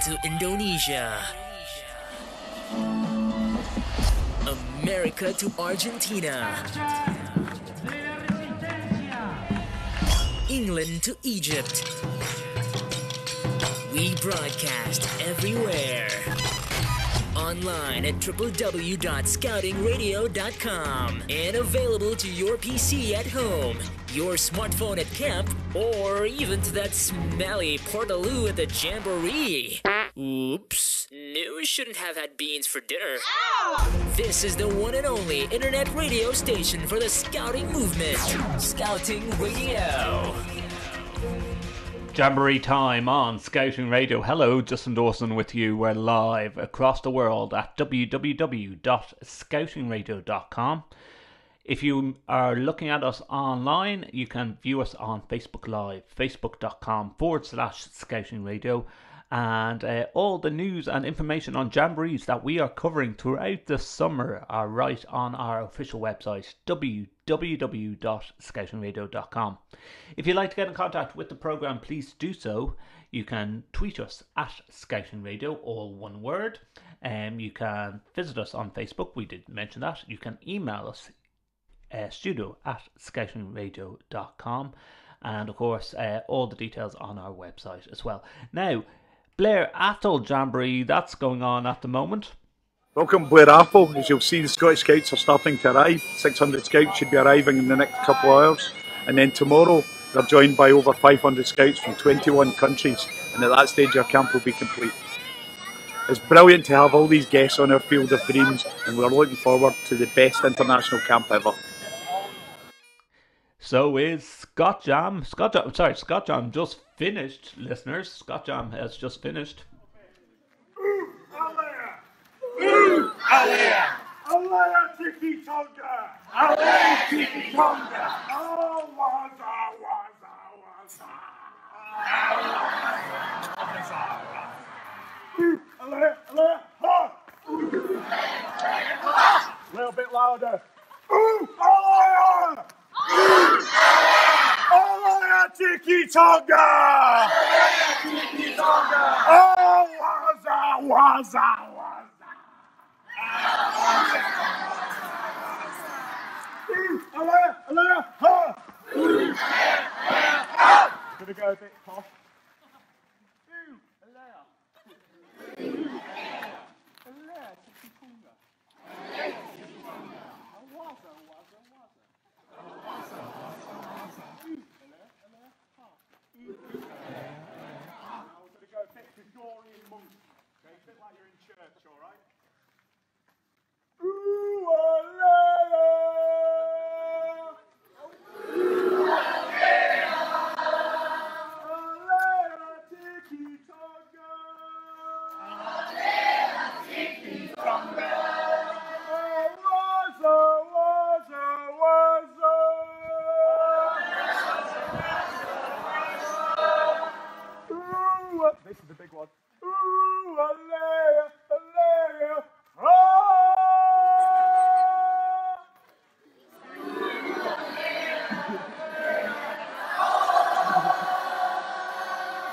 to Indonesia. America to Argentina. England to Egypt. We broadcast everywhere. Online at www.scoutingradio.com and available to your PC at home, your smartphone at camp, or even to that smelly portaloo at the Jamboree. Oops. No, shouldn't have had beans for dinner. Ow! This is the one and only internet radio station for the scouting movement. Scouting Radio. Jamboree time on Scouting Radio. Hello, Justin Dawson with you. We're live across the world at www.scoutingradio.com. If you are looking at us online, you can view us on Facebook Live, facebook.com/Scouting Radio. And all the news and information on Jamborees that we are covering throughout the summer are right on our official website, www.scoutingradio.com. If you'd like to get in contact with the programme, please do so. You can tweet us at Scouting Radio, all one word. You can visit us on Facebook, we did mention that. You can email us, studio@scoutingradio.com. And of course, all the details on our website as well. Now, Blair, Atholl Jamboree, that's going on at the moment. Welcome Blair Atholl. As you'll see, the Scottish Scouts are starting to arrive. 600 Scouts should be arriving in the next couple of hours. And then tomorrow, they're joined by over 500 Scouts from 21 countries. And at that stage, our camp will be complete. It's brilliant to have all these guests on our field of dreams, and we're looking forward to the best international camp ever. So is ScotJam. ScotJam just finished, listeners. ScotJam has just finished. Alea Tiki Tonga! Alea Tiki Tonga! Oh, waza, waza, waza! Alea, ha! A little bit louder. Alea! Alea Tiki Tonga! Alea Tiki Tonga! Oh, waza, waza, waza! Alea, ha! Gonna go a bit posh. Alea. Alea Tiki Tonga. Waza, waza, waza. Now we're going to go a bit Gregorian monk. Okay, a bit like you're in church, alright? Ooh, alea! Alea Tiki Tonga! Alea Tiki Tonga! Waza, waza, waza! This is the big one. Ooh, alea, alea, ah!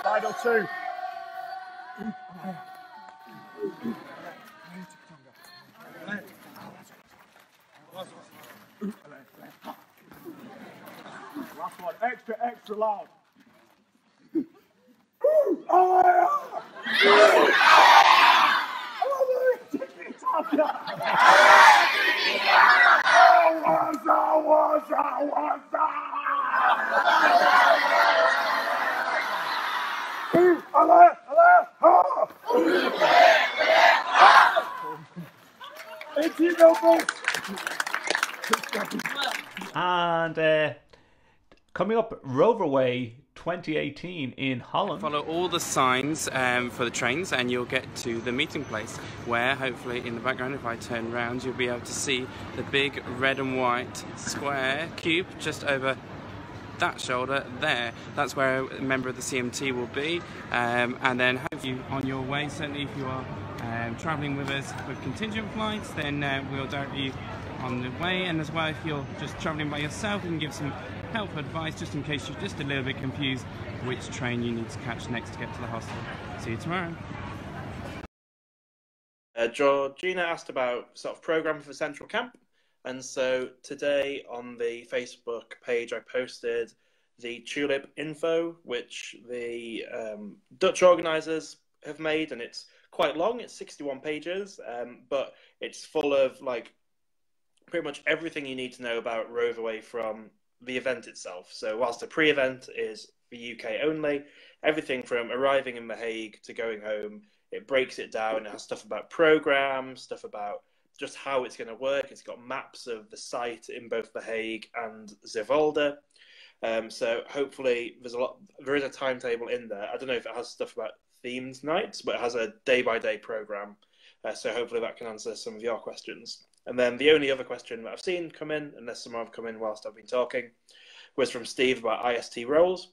Final two. Last one, extra, extra loud. Alea! Alea Tiki Tonga! Waza, waza, waza! Alea, alea, ha! It's you, Jambo! And coming up, Roverway 2018 in Holland. Follow all the signs for the trains and you'll get to the meeting place where hopefully in the background, if I turn around, you'll be able to see the big red and white square cube just over that shoulder there. That's where a member of the CMT will be, and then have you on your way. Certainly if you are travelling with us with contingent flights, then we'll direct you on the way, and as well if you're just travelling by yourself, we can give some helpful advice just in case you're just a little bit confused which train you need to catch next to get to the hostel. See you tomorrow. Georgina asked about sort of programming for Central Camp, and so today on the Facebook page I posted the Tulip info, which the Dutch organisers have made, and it's quite long. It's 61 pages, but it's full of like pretty much everything you need to know about Rove Away from the event itself. So whilst the pre-event is for UK only, everything from arriving in The Hague to going home, it breaks it down. It has stuff about programs, stuff about just how it's going to work. It's got maps of the site in both The Hague and Zeewolde. So hopefully there is a timetable in there. I don't know if it has stuff about themed nights, but it has a day-by-day program. So hopefully that can answer some of your questions. And then the only other question that I've seen come in, unless some have come in whilst I've been talking, was from Steve about IST roles.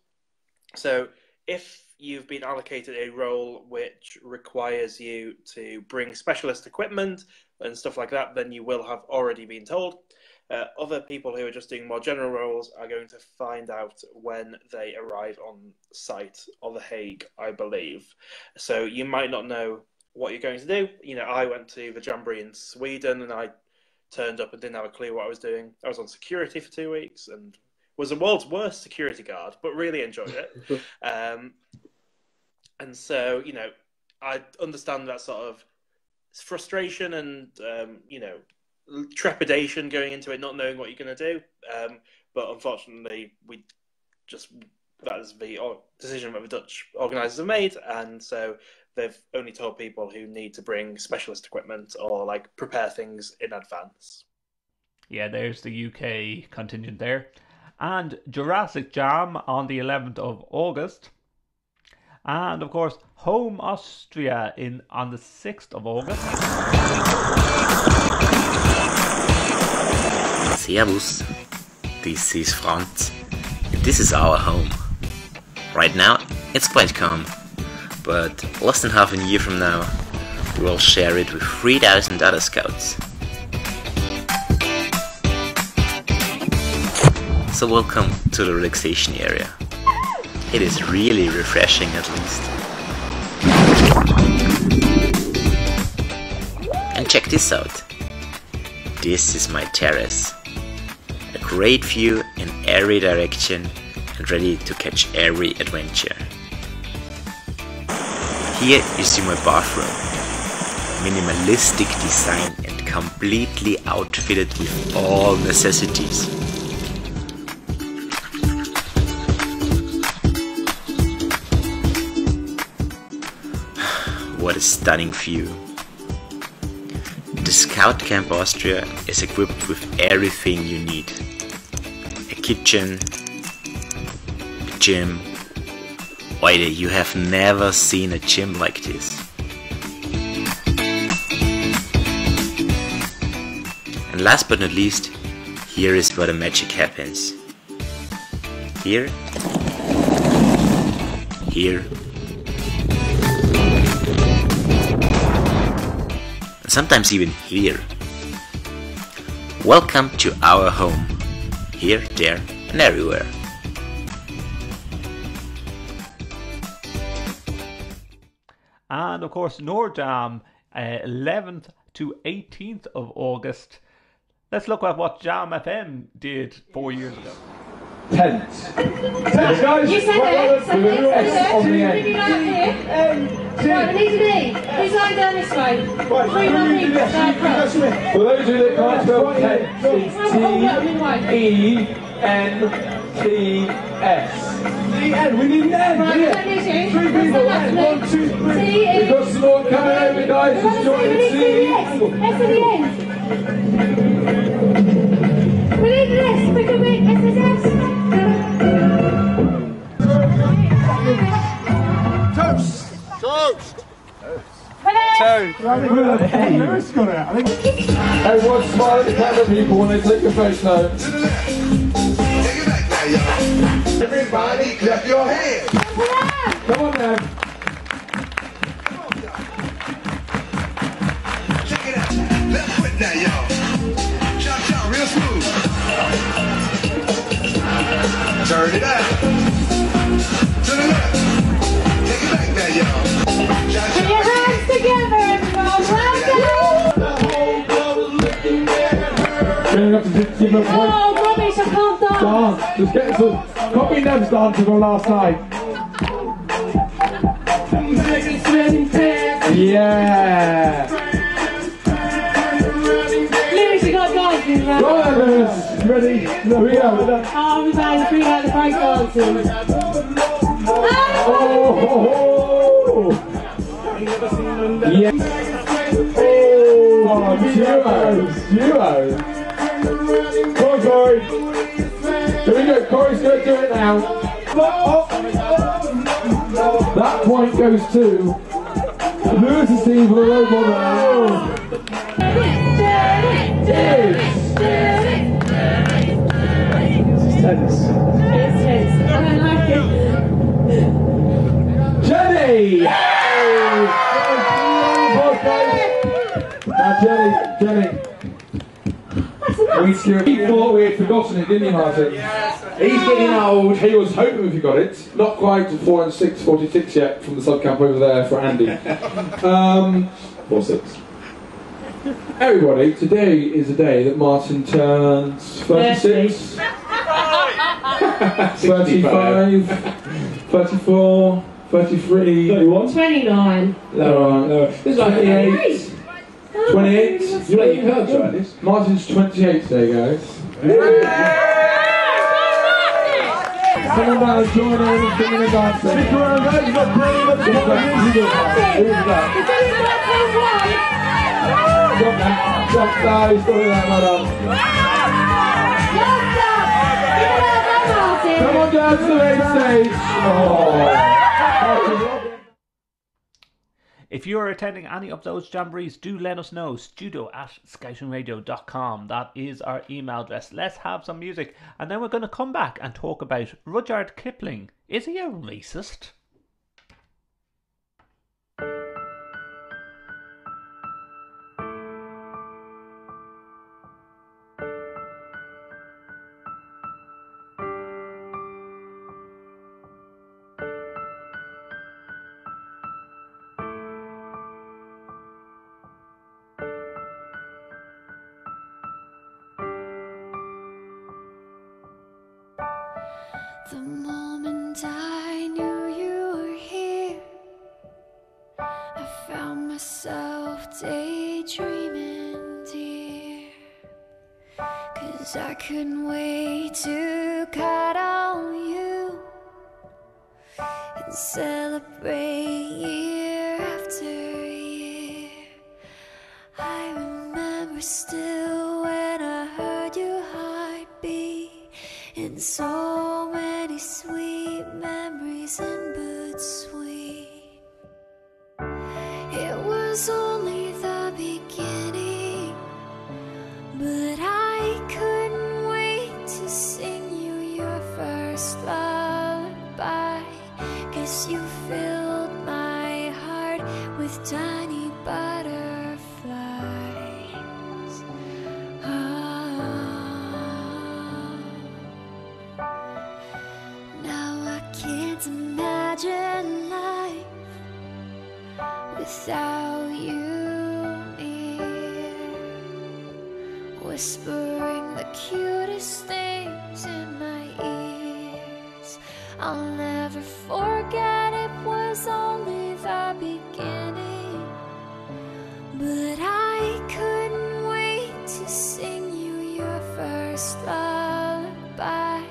So if you've been allocated a role which requires you to bring specialist equipment and stuff like that, then you will have already been told. Other people who are just doing more general roles are going to find out when they arrive on site or The Hague, I believe. So you might not know what you're going to do. You know, I went to the Jamboree in Sweden and I turned up and didn't have a clue what I was doing. I was on security for 2 weeks and was the world's worst security guard, but really enjoyed it. And so, you know, I understand that sort of frustration and, you know, trepidation going into it, not knowing what you're going to do. But unfortunately, that is the decision that the Dutch organisers have made. And so they've only told people who need to bring specialist equipment or like prepare things in advance. Yeah, there's the UK contingent there. And Jurassic Jam on the 11th of August. And of course, Home Austria on the 6th of August. Servus, this is Franz. This is our home. Right now, it's quite calm, but less than half a year from now, we will share it with 3,000 other scouts. So welcome to the relaxation area. It is really refreshing at least. And check this out. This is my terrace. A great view in every direction and ready to catch every adventure. Here you see my bathroom. Minimalistic design and completely outfitted with all necessities. What a stunning view. The Scout Camp Austria is equipped with everything you need. A kitchen, a gym. Oide, you have never seen a gym like this. And last but not least, here is where the magic happens. Here, and sometimes even here. Welcome to our home. Here, there, and everywhere. And of course, Norjam, 11th to 18th of August. Let's look at what Jam FM did 4 years ago. Tent. Guys. You said it. With a little S on the end. Right, we need to be. Who's lying down this way? Right, Three more do people. this. For those of you that can't spell tent, it's T-E-N-T-S. E-N, we need an N. Right, Yeah. don't lose you. 3 people, N. 1, 2, 3. We've got some more coming over, guys. Just join the team. S at the end. We need an S. We can make SSS. Toast. Toast. Everyone smile at the camera people when they take your face now. Everybody clap your hands. Come on now. Check it out. Left foot now, y'all. Chop, chop, real smooth. Turn it out. To the left. Take it back now, y'all. Chop, Put your hands together, everyone. Well done. coming up to 60 points. Oh, rubbish, I can't dance. Dance, just get some copy Nev's dancing from last night. Yeah. Lewis, you got dancing, man. Go on, Lewis. Ready? No, we go. Oh, we're about to bring out the break dancing. Oh. Yeah. Oh, duos. Come on, Corey. Here we go. Corey's going to do it now. That point goes to Lewis's team for the road model. It's tense. I don't like it. Jenny! Now, Jenny. We thought we had forgotten it, didn't you, Martin? He's getting old. He was hoping we got it. Not quite to 4 and 6, 46 yet from the sub-camp over there for Andy. 4-6. Everybody, today is the day that Martin turns 36, 35, 34, 33, 31, 29. No, this is like 28. 28. You know you heard right this. Martin's 28 today, guys. Come on down and join in and singing and dancing. Stick around, guys. You've got brilliant music. Who's that? Stop now. Stop now. He's got it out, madam. Come on down to the main stage. Oh. If you're attending any of those jamborees, do let us know. studio@scoutingradio.com. That is our email address. Let's have some music. And then we're going to come back and talk about Rudyard Kipling. Is he a racist? The moment I knew you were here, I found myself daydreaming, dear. 'Cause I couldn't wait to cuddle you and celebrate year after year. I remember still when I heard your heartbeat, and so many sweet memories and but sweet. It was only the beginning, but I couldn't wait to sing you your first lullaby. 'Cause you filled my heart with tiny butterflies. Now I can't imagine life without you near, whispering the cutest things in my ears. I'll never forget, it was only the beginning, but I couldn't wait to sing you your first lullaby.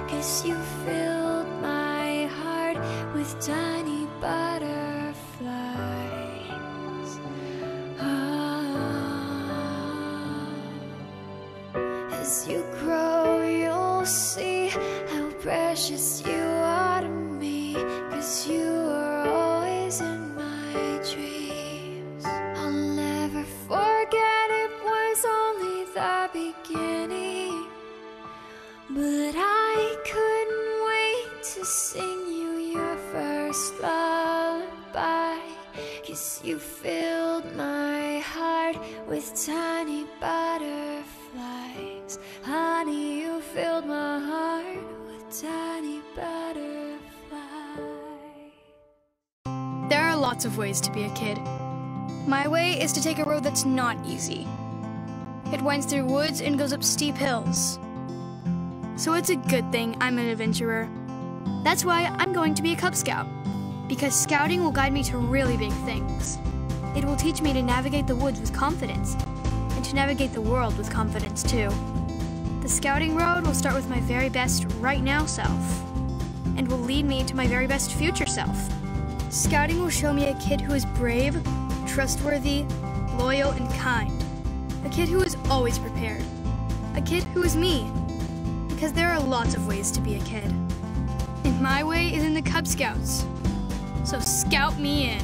'Cause you filled my heart with tiny butterflies. As you grow, you'll see how precious you are to me. 'Cause you are always in my dreams. I'll never forget, it was only the beginning, but I couldn't wait to sing you your first lullaby. 'Cause you filled my heart with tiny butterflies. Honey, you filled my heart with tiny butterflies. There are lots of ways to be a kid. My way is to take a road that's not easy. It winds through woods and goes up steep hills. So it's a good thing I'm an adventurer. That's why I'm going to be a Cub Scout, because scouting will guide me to really big things. It will teach me to navigate the woods with confidence, and to navigate the world with confidence too. The scouting road will start with my very best right now self, and will lead me to my very best future self. Scouting will show me a kid who is brave, trustworthy, loyal, and kind. A kid who is always prepared. A kid who is me. Because there are lots of ways to be a kid. And my way is in the Cub Scouts. So scout me in.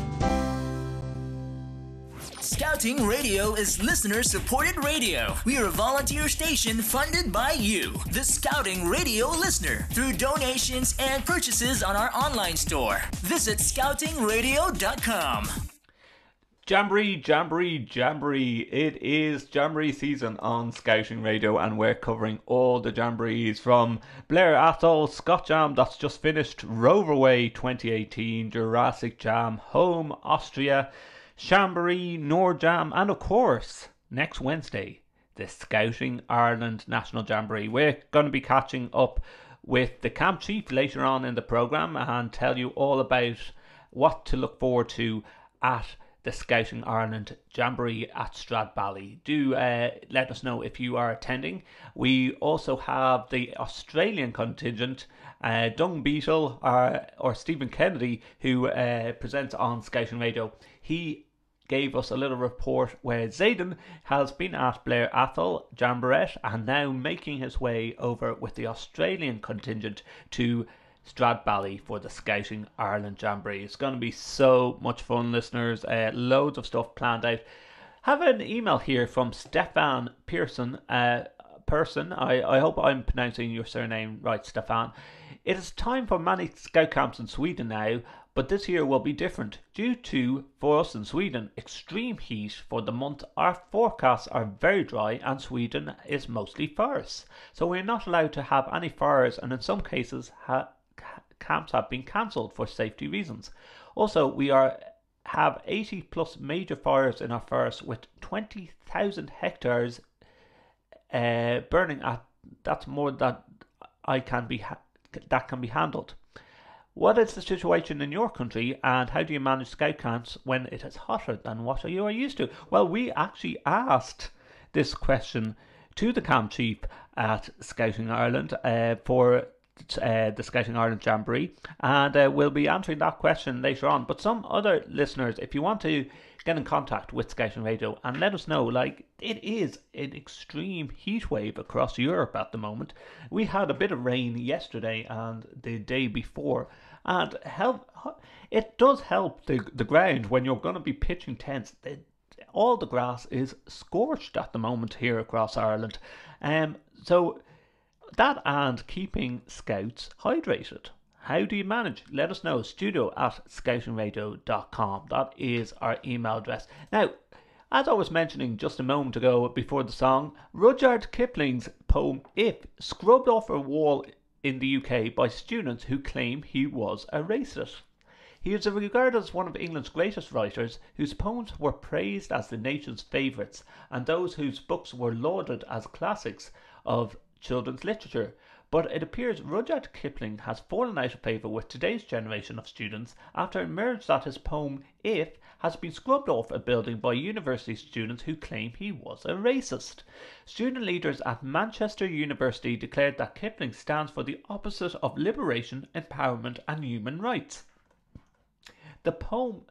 Scouting Radio is listener-supported radio. We are a volunteer station funded by you, the Scouting Radio listener, through donations and purchases on our online store. Visit scoutingradio.com. Jamboree, Jamboree, Jamboree. It is Jamboree season on Scouting Radio, and we're covering all the Jamborees from Blair, Atholl, ScotJam that's just finished, Roverway 2018, Jurassic Jam, Home, Austria, Jamboree, Norjam, and of course, next Wednesday, the Scouting Ireland National Jamboree. We're going to be catching up with the camp chief later on in the programme and tell you all about what to look forward to at the Scouting Ireland Jamboree at Stradbally. Do let us know if you are attending. We also have the Australian contingent, Dung Beetle or Stephen Kennedy, who presents on Scouting Radio. He gave us a little report where Zayden has been at Blair, Atholl, Jamborette, and now making his way over with the Australian contingent to Stradbally for the Scouting Ireland Jamboree. It's going to be so much fun, listeners. Loads of stuff planned out. Have an email here from Stefan Pearson. I hope I'm pronouncing your surname right, Stefan. It is time for many scout camps in Sweden now, but this year will be different. Due to, for us in Sweden, extreme heat for the month, our forecasts are very dry and Sweden is mostly forests. So we're not allowed to have any fires, and in some cases camps have been cancelled for safety reasons. Also, we have 80 plus major fires in our forests with 20,000 hectares burning. That's more than can be handled. What is the situation in your country, and how do you manage scout camps when it is hotter than what you are used to? Well, we actually asked this question to the camp chief at Scouting Ireland for the Scouting Ireland Jamboree, and we'll be answering that question later on. But some other listeners, if you want to get in contact with Scouting Radio and let us know, like, it is an extreme heat wave across Europe at the moment. We had a bit of rain yesterday and the day before, and it does help the ground when you're going to be pitching tents. All the grass is scorched at the moment here across Ireland, so that and keeping scouts hydrated. How do you manage? Let us know. studio@scoutingradio.com. That is our email address. Now, as I was mentioning just a moment ago before the song, Rudyard Kipling's poem If scrubbed off a wall in the UK by students who claim he was a racist. He is regarded as one of England's greatest writers, whose poems were praised as the nation's favourites, and those whose books were lauded as classics of children's literature. But it appears Rudyard Kipling has fallen out of favour with today's generation of students after it emerged that his poem If has been scrubbed off a building by university students who claim he was a racist. Student leaders at Manchester University declared that Kipling stands for the opposite of liberation, empowerment and human rights. The poem...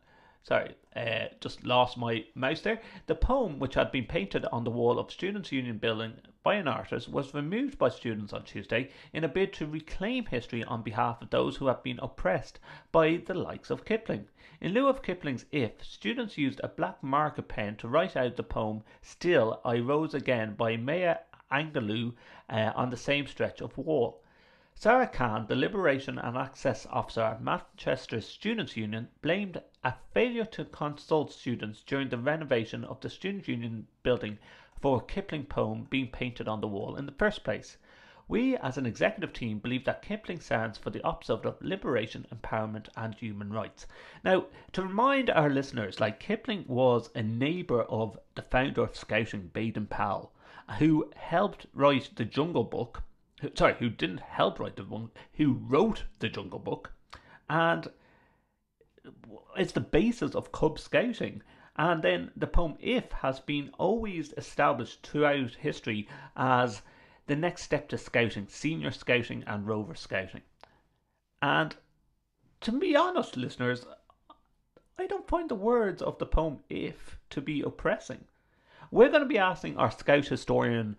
just lost my mouse there. The poem, which had been painted on the wall of Students' Union building by an artist, was removed by students on Tuesday in a bid to reclaim history on behalf of those who have been oppressed by the likes of Kipling. In lieu of Kipling's If, students used a black marker pen to write out the poem Still I Rose Again by Maya Angelou on the same stretch of wall. Sarah Khan, the Liberation and Access Officer at Manchester Students' Union, blamed a failure to consult students during the renovation of the Students' Union building for a Kipling poem being painted on the wall in the first place. We, as an executive team, believe that Kipling stands for the opposite of liberation, empowerment and human rights. Now, to remind our listeners, Kipling was a neighbour of the founder of Scouting, Baden Powell. who helped write the Jungle Book. Who didn't help write the one, who wrote the Jungle Book, and it's the basis of Cub Scouting. And then the poem If has been always established throughout history as the next step to scouting, senior scouting and rover scouting. And to be honest, listeners, I don't find the words of the poem If to be oppressing. We're going to be asking our Scout historian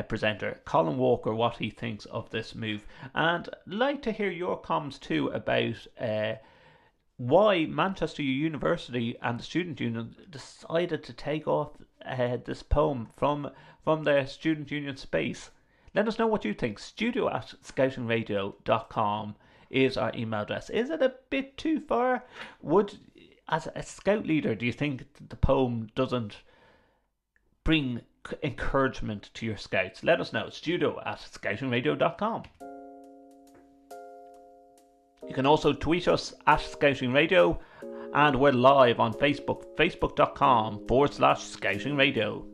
presenter, Colin Walker, what he thinks of this move. And I'd like to hear your comments too about why Manchester University and the Student Union decided to take off this poem from their Student Union space. Let us know what you think. studio@scoutingradio.com is our email address. Is it a bit too far? As a Scout leader, do you think the poem doesn't bring encouragement to your Scouts? Let us know. studio@scoutingradio.com. You can also tweet us at Scouting Radio, and we're live on Facebook, facebook.com/Scouting Radio.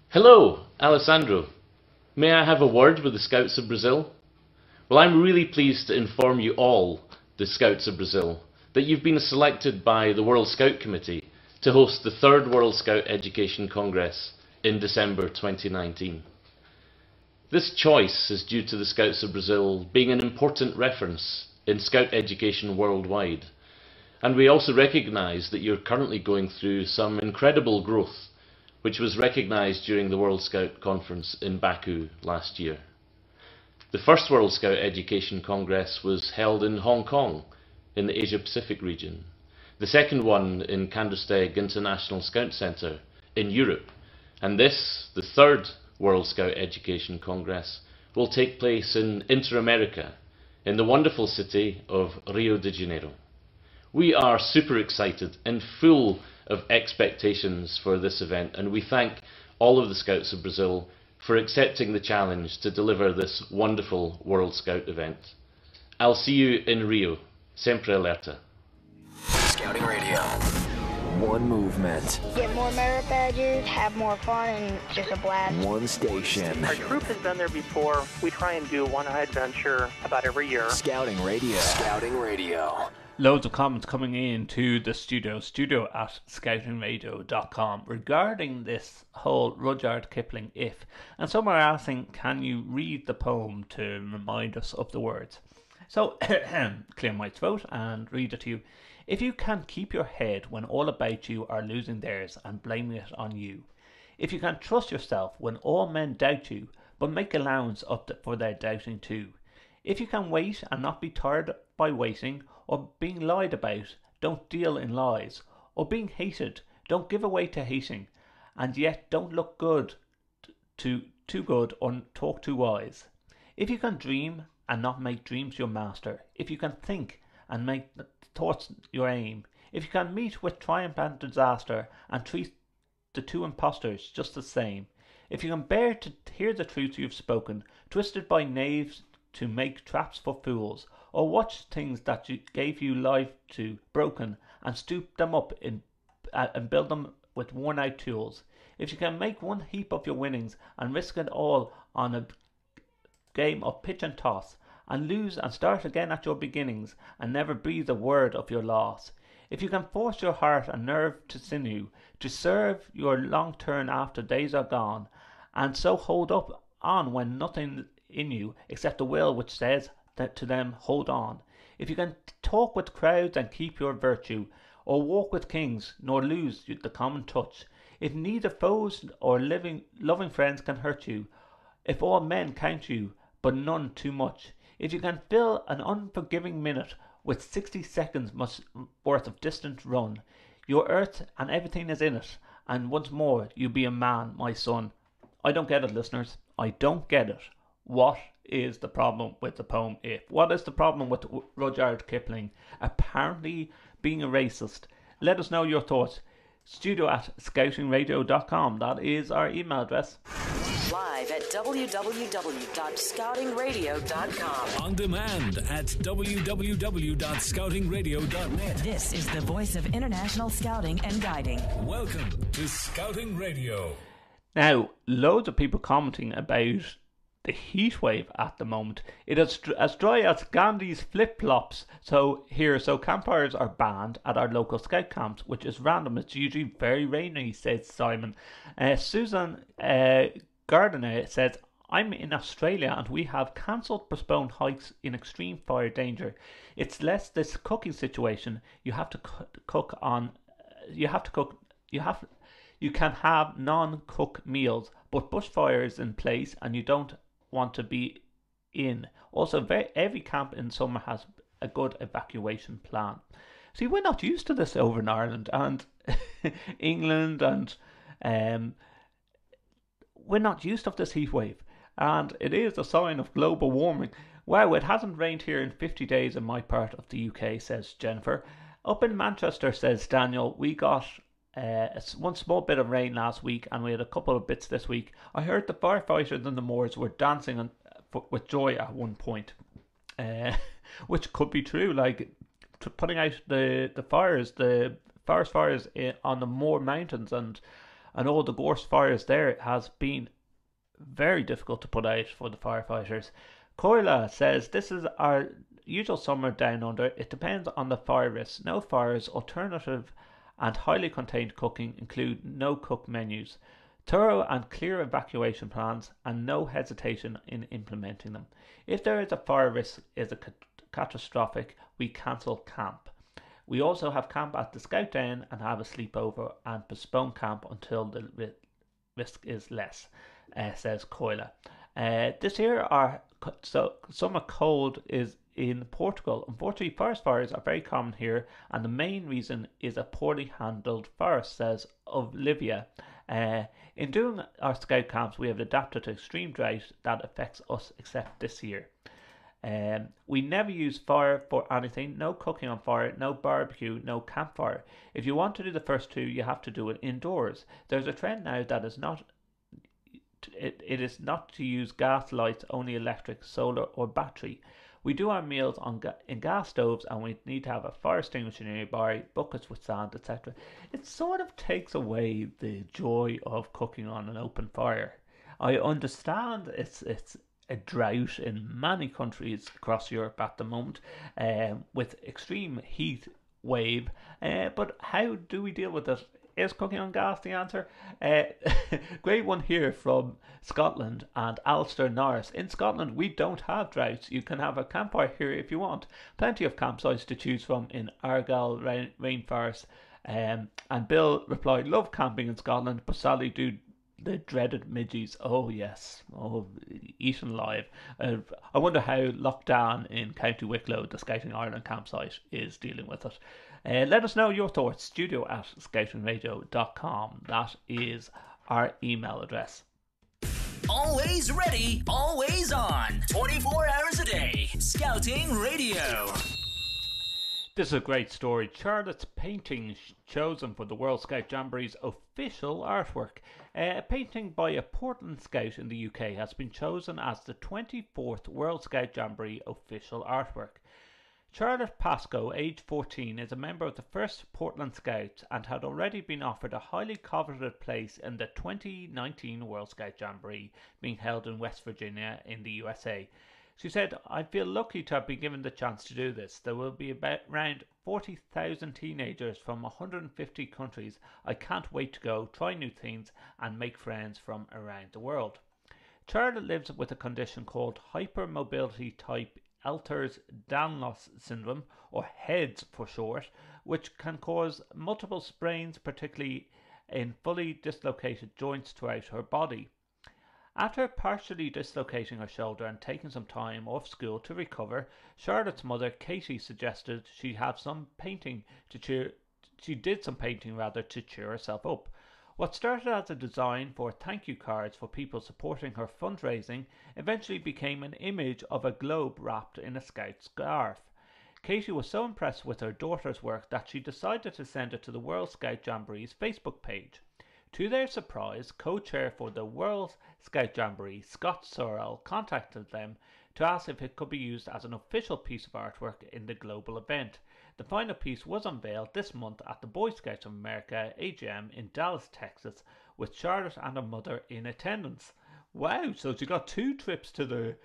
Hello, Alessandro. May I have a word with the Scouts of Brazil? Well, I'm really pleased to inform you all, the Scouts of Brazil, that you've been selected by the World Scout Committee to host the 3rd World Scout Education Congress in December 2019. This choice is due to the Scouts of Brazil being an important reference in Scout education worldwide, and we also recognise that you're currently going through some incredible growth, which was recognised during the World Scout Conference in Baku last year. The first World Scout Education Congress was held in Hong Kong in the Asia Pacific region. The second one in Kandersteg International Scout Centre in Europe. And this, the 3rd World Scout Education Congress, will take place in Inter-America in the wonderful city of Rio de Janeiro. We are super excited and full of expectations for this event, and we thank all of the Scouts of Brazil for accepting the challenge to deliver this wonderful World Scout event. I'll see you in Rio. Sempre alerta. Scouting Radio. One movement. Get more merit badges, have more fun, and just a blast. One station. Our troop has been there before. We try and do one adventure about every year. Scouting Radio. Scouting Radio. Loads of comments coming in to the studio@scoutingradio.com regarding this whole Rudyard Kipling If. And some are asking, can you read the poem to remind us of the words? So, clear my throat and read it to you. If you can keep your head when all about you are losing theirs and blaming it on you. If you can trust yourself when all men doubt you, but make allowance for their doubting too. If you can wait and not be tired by waiting, or being lied about, don't deal in lies, or being hated, don't give away to hating, and yet don't look good too good or talk too wise. If you can dream and not make dreams your master, if you can think and make thoughts your aim, if you can meet with triumph and disaster and treat the two impostors just the same, if you can bear to hear the truth you've spoken, twisted by knaves to make traps for fools, or watch things that you gave you life to broken and stoop them up and build them with worn out tools. If you can make one heap of your winnings and risk it all on a game of pitch and toss, and lose and start again at your beginnings and never breathe a word of your loss. If you can force your heart and nerve to sinew to serve your long turn after days are gone, and so hold up on when nothing in you except the will which says that to them hold on. If you can talk with crowds and keep your virtue, or walk with kings nor lose the common touch, if neither foes or loving friends can hurt you, if all men count you but none too much, if you can fill an unforgiving minute with 60 seconds worth of distant run, your earth and everything is in it, and once more you be a man, my son. I don't get it, listeners. I don't get it. What is the problem with the poem If? What is the problem with Rudyard Kipling apparently being a racist? Let us know your thoughts. studio@scoutingradio.com. That is our email address. Live at www.scoutingradio.com. On demand at www.scoutingradio.net. This is the voice of international scouting and guiding. Welcome to Scouting Radio. Now, loads of people commenting about the heat wave at the moment. It is as dry as Gandhi's flip-flops. So campfires are banned at our local scout camps, which is random. It's usually very rainy, says Simon. Susan Gardiner says, I'm in Australia and we have cancelled postponed hikes in extreme fire danger. It's less this cooking situation. You have to cook on. You can have non-cook meals, but bushfire is in place and you don't want to be in. Also, every camp in summer has a good evacuation plan. See, we're not used to this over in Ireland and England, and we're not used to this heat wave, and it is a sign of global warming. Wow, it hasn't rained here in 50 days in my part of the UK, says Jennifer. Up in Manchester, says Daniel, we got one small bit of rain last week and we had a couple of bits this week. I heard the firefighters in the moors were dancing with joy at one point, which could be true. Like putting out the forest fires on the Moor Mountains and all the gorse fires there has been very difficult to put out for the firefighters. Coila says, this is our usual summer down under. It depends on the fire risk. No fires, alternative and highly contained cooking include no cook menus, thorough and clear evacuation plans, and no hesitation in implementing them. If there is a fire risk is catastrophic, we cancel camp. We also have camp at the Scout Den and have a sleepover and postpone camp until the risk is less, says Coila. This year our summer cold is in Portugal. Unfortunately, forest fires are very common here, and the main reason is a poorly handled forest, says Olivia. In doing our scout camps, we have adapted to extreme drought that affects us, except this year. We never use fire for anything. No cooking on fire, no barbecue, no campfire. If you want to do the first two, you have to do it indoors. There's a trend now that is not. It is not to use gas lights, only electric, solar, or battery. We do our meals in gas stoves, and we need to have a fire extinguisher nearby, buckets with sand, etc. It sort of takes away the joy of cooking on an open fire. I understand it's a drought in many countries across Europe at the moment, with extreme heat wave. But how do we deal with it? Is cooking on gas the answer? Great one here from Scotland and Alistair Norris. In Scotland, we don't have droughts. You can have a campfire here if you want. Plenty of campsites to choose from in Argyll rainforest. And Bill replied, love camping in Scotland, but sadly do the dreaded midges. Oh yes, eaten alive. I wonder how Lockdown in County Wicklow, the Scouting Ireland campsite, is dealing with it. Let us know your thoughts. studio@scoutingradio.com. That is our email address. Always ready, always on, 24 hours a day. Scouting Radio. This is a great story. Charlotte's painting chosen for the World Scout Jamboree's official artwork. A painting by a Portland Scout in the UK has been chosen as the 24th World Scout Jamboree official artwork. Charlotte Pascoe, age 14, is a member of the 1st Portland Scouts and had already been offered a highly coveted place in the 2019 World Scout Jamboree being held in West Virginia in the USA. She said, "I feel lucky to have been given the chance to do this. There will be around 40,000 teenagers from 150 countries. I can't wait to go, try new things and make friends from around the world." Charlotte lives with a condition called hypermobility type Ehlers-Danlos syndrome, or HEADS for short, which can cause multiple sprains, particularly in fully dislocated joints throughout her body. After partially dislocating her shoulder and taking some time off school to recover, Charlotte's mother, Katie, suggested she did some painting to cheer herself up. What started as a design for thank you cards for people supporting her fundraising eventually became an image of a globe wrapped in a scout scarf. Katie was so impressed with her daughter's work that she decided to send it to the World Scout Jamboree's Facebook page. To their surprise, co-chair for the World Scout Jamboree, Scott Sorrells, contacted them to ask if it could be used as an official piece of artwork in the global event. The final piece was unveiled this month at the Boy Scouts of America AGM in Dallas, Texas, with Charlotte and her mother in attendance. Wow, so she got 2 trips to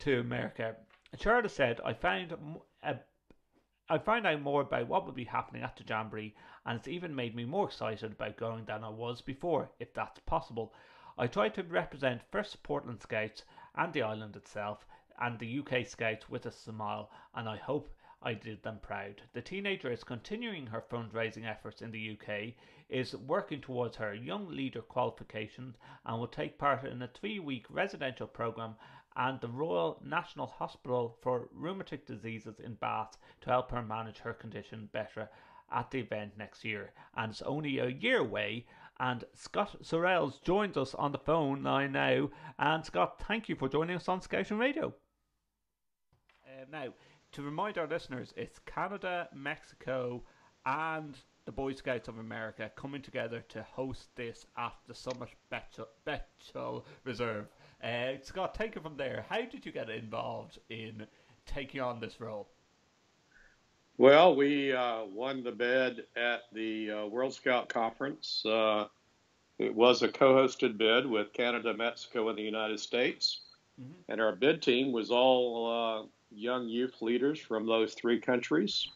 America. Charlotte said, I found out more about what will be happening at the Jamboree, and it's even made me more excited about going than I was before, if that's possible. I tried to represent 1st Portland Scouts and the island itself, and the UK Scouts with a smile, and I hope I did them proud. The teenager is continuing her fundraising efforts in the UK, is working towards her Young Leader qualification, and will take part in a 3-week residential programme and the Royal National Hospital for Rheumatic Diseases in Bath to help her manage her condition better at the event next year. And it's only a year away. And Scott Sorrells joins us on the phone line now. And Scott, thank you for joining us on Scouting Radio. Now, to remind our listeners, it's Canada, Mexico and the Boy Scouts of America coming together to host this at the Summit Bechtel Reserve. Scott, take it from there. How did you get involved in taking on this role? Well, we won the bid at the World Scout Conference. It was a co-hosted bid with Canada, Mexico, and the United States. Mm-hmm. And our bid team was all young youth leaders from those 3 countries.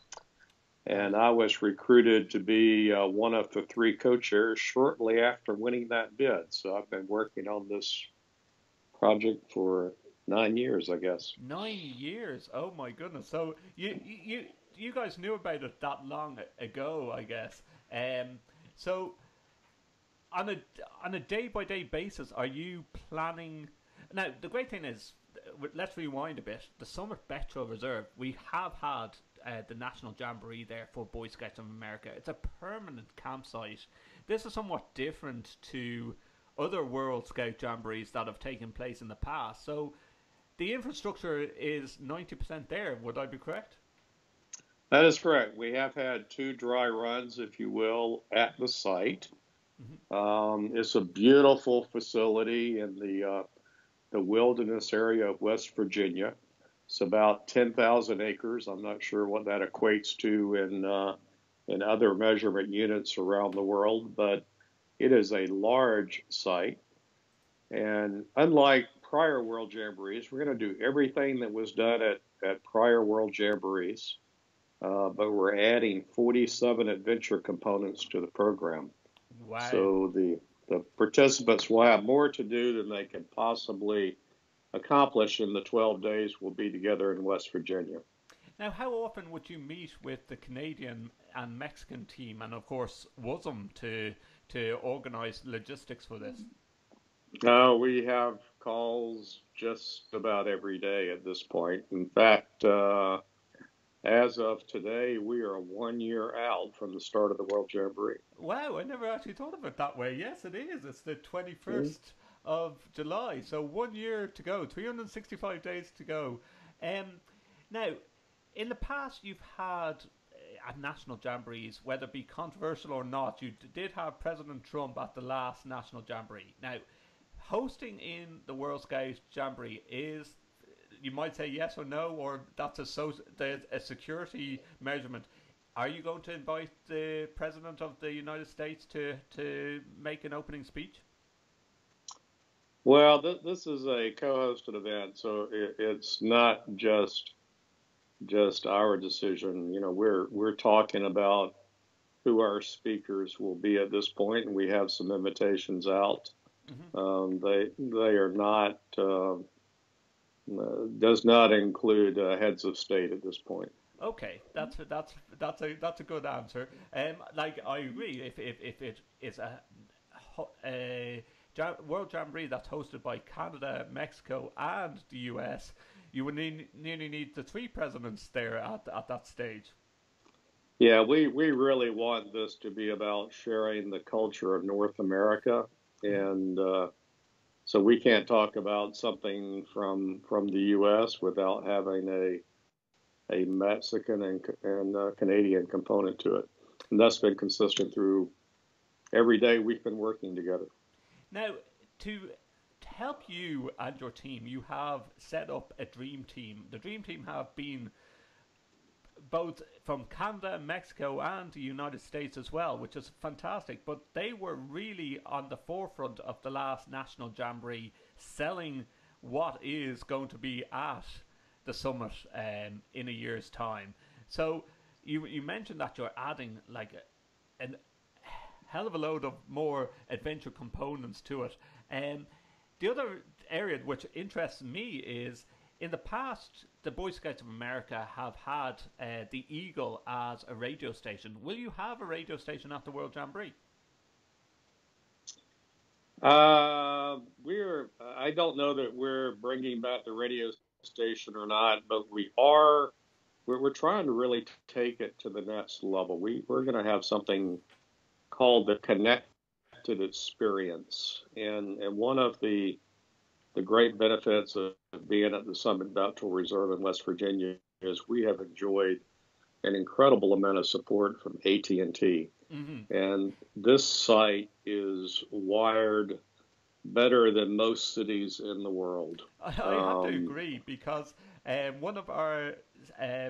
And I was recruited to be one of the 3 co-chairs shortly after winning that bid. So I've been working on this project for 9 years, I guess. 9 years? Oh my goodness! So you guys knew about it that long ago, I guess. So on a day-by-day basis, are you planning? Now the great thing is, let's rewind a bit. The Summit Bechtel Reserve, we have had the National Jamboree there for Boy Scouts of America. It's a permanent campsite. This is somewhat different to other World Scout Jamborees that have taken place in the past. So the infrastructure is 90% there. Would I be correct? That is correct. We have had 2 dry runs, if you will, at the site. Mm-hmm. It's a beautiful facility in the wilderness area of West Virginia. It's about 10,000 acres. I'm not sure what that equates to in other measurement units around the world, but it is a large site. And unlike prior World Jamborees, we're going to do everything that was done at prior World Jamborees, but we're adding 47 adventure components to the program. Wow. So the participants will have more to do than they can possibly accomplish in the 12 days we'll be together in West Virginia. Now, how often would you meet with the Canadian and Mexican team, and of course WSM, to organise logistics for this? We have calls just about every day at this point. In fact, as of today, we are 1 year out from the start of the World Jamboree. Wow, I never actually thought of it that way. Yes, it is. It's the 21st of July, so 1 year to go, 365 days to go. Now, in the past, you've had at national jamborees, whether it be controversial or not, you did have President Trump at the last national jamboree. Now, hosting in the World Scout Jamboree is you might say yes or no, or that's a security measurement. Are you going to invite the President of the United States to make an opening speech? Well, this is a co-hosted event, so it's not just our decision. You know, we're talking about who our speakers will be at this point, and we have some invitations out. They are not does not include heads of state at this point. Okay, that's a good answer. Like I agree, if it is a World Jamboree that's hosted by Canada, Mexico, and the US, you would nearly need the 3 presidents there at that stage. Yeah, we really want this to be about sharing the culture of North America, and so we can't talk about something from the U.S. without having a Mexican and Canadian component to it, and that's been consistent through every day we've been working together. Now, to help you and your team, you have set up a dream team. The dream team have been both from Canada, Mexico, and the United States as well, which is fantastic. But they were really on the forefront of the last National Jamboree, selling what is going to be at the summit in a year's time. So you mentioned that you're adding like a hell of a load of more adventure components to it. The other area which interests me is, in the past, the Boy Scouts of America have had the Eagle as a radio station. Will you have a radio station at the World Jamboree? I don't know that we're bringing back the radio station or not, but we're trying to really take it to the next level. We're going to have something called the Connected Experience, and one of the great benefits of being at the Summit Battle Reserve in West Virginia is we have enjoyed an incredible amount of support from AT&T. And this site is wired better than most cities in the world. I have to agree, because one of our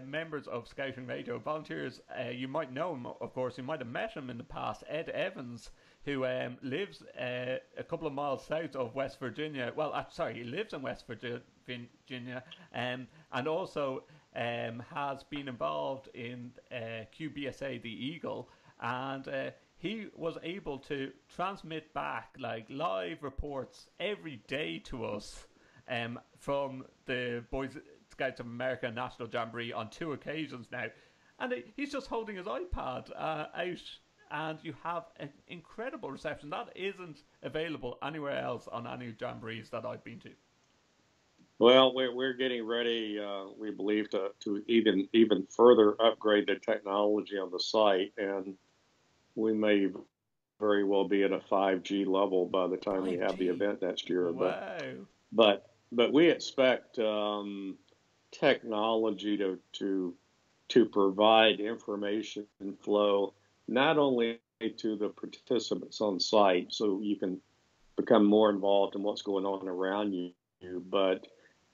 members of Scouting Radio, volunteers, you might know him, of course, you might have met him in the past, Ed Evans, who lives a couple of miles south of West Virginia. Well, sorry, he lives in West Virginia, and also has been involved in QBSA, the Eagle, and he was able to transmit back like live reports every day to us from the Boy Scouts of America National Jamboree on 2 occasions now. And he's just holding his iPad out, and you have an incredible reception that isn't available anywhere else on any jamborees that I've been to. Well, we're getting ready, we believe, to even further upgrade the technology on the site, and we may very well be at a 5G level by the time we have the event next year. Wow. But we expect technology to provide information flow not only to the participants on site, so you can become more involved in what's going on around you, but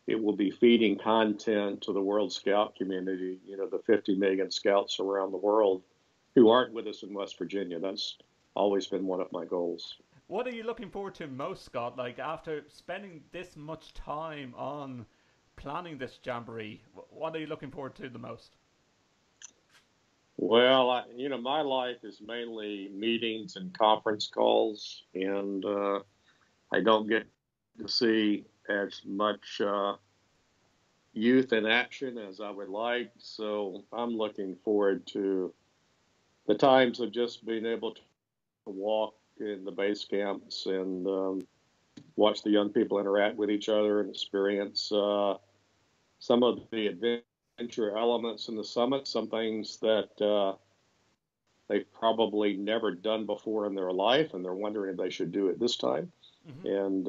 it will be feeding content to the World Scout community, you know, the 50 million scouts around the world who aren't with us in West Virginia. That's always been one of my goals. What are you looking forward to most, Scott? Like, after spending this much time on planning this jamboree, what are you looking forward to the most? Well, my life is mainly meetings and conference calls, and I don't get to see as much youth in action as I would like. So I'm looking forward to the times of just being able to walk in the base camps and watch the young people interact with each other and experience some of the adventure elements in the summit, some things that they've probably never done before in their life, and they're wondering if they should do it this time. And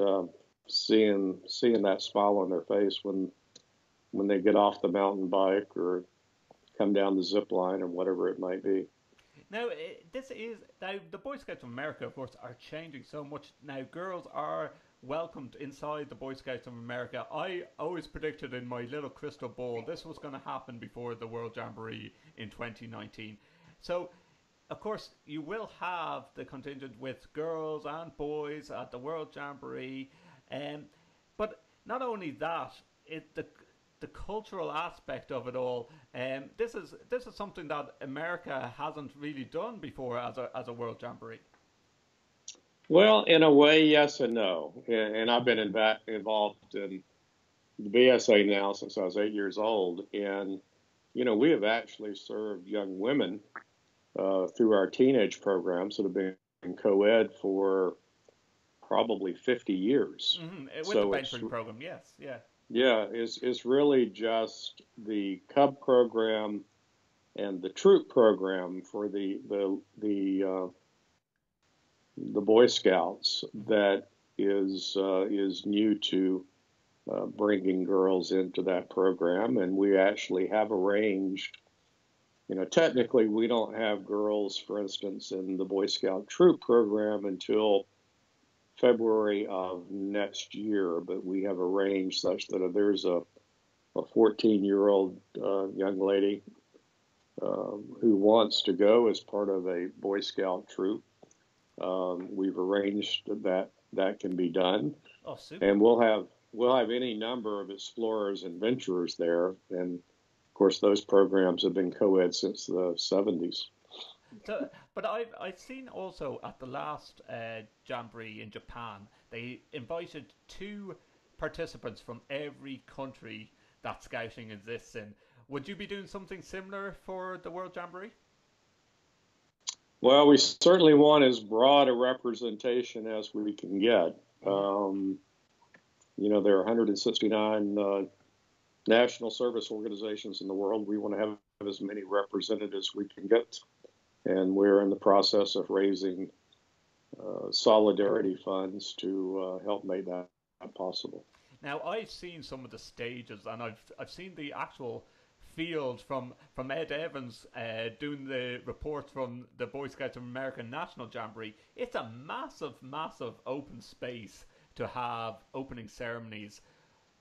seeing that smile on their face when they get off the mountain bike or come down the zip line or whatever it might be. Now, the Boy Scouts of America, of course, are changing so much. Now, girls are welcomed inside the Boy Scouts of America. I always predicted in my little crystal ball this was going to happen before the World Jamboree in 2019. So, of course, you will have the contingent with girls and boys at the World Jamboree. But not only that, the cultural aspect of it all. This is something that America hasn't really done before as a World Jamboree. Well, in a way, yes and no. And I've been involved in the BSA now since I was 8 years old. And, you know, we have actually served young women through our teenage programs that have been co-ed for probably 50 years. Mm-hmm. With the mentoring program, yes, yeah. Yeah, it's really just the Cub program and the Troop program for the Boy Scouts that is new to bringing girls into that program, and we actually have arranged. You know, technically, we don't have girls, for instance, in the Boy Scout Troop program until February of next year, but we have arranged such that there's a 14-year-old young lady who wants to go as part of a Boy Scout troop. We've arranged that can be done. Oh, super. And we'll have any number of explorers and venturers there, and of course those programs have been co-ed since the 70s. So, but I've seen also at the last Jamboree in Japan, they invited 2 participants from every country that scouting exists in. Would you be doing something similar for the World Jamboree? Well, we certainly want as broad a representation as we can get. You know, there are 169 national service organizations in the world. We want to have as many representatives we can get. And we're in the process of raising solidarity funds to help make that possible. Now, I've seen some of the stages, and I've seen the actual field from Ed Evans doing the reports from the Boy Scouts of America National Jamboree. It's a massive, massive open space to have opening ceremonies.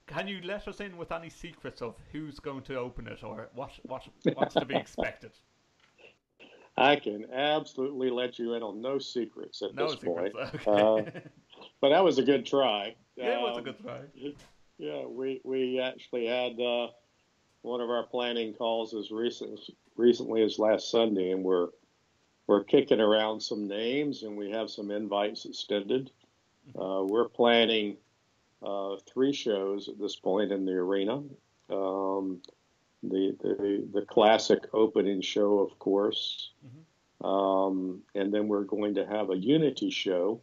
Can you let us in with any secrets of who's going to open it, or what's to be expected? I can absolutely let you in on no secrets at this point. Okay. But that was a good try. Yeah, it was a good try. Yeah, we actually had one of our planning calls as recently as last Sunday, and we're kicking around some names, and we have some invites extended. We're planning 3 shows at this point in the arena. The classic opening show, of course, and then we're going to have a unity show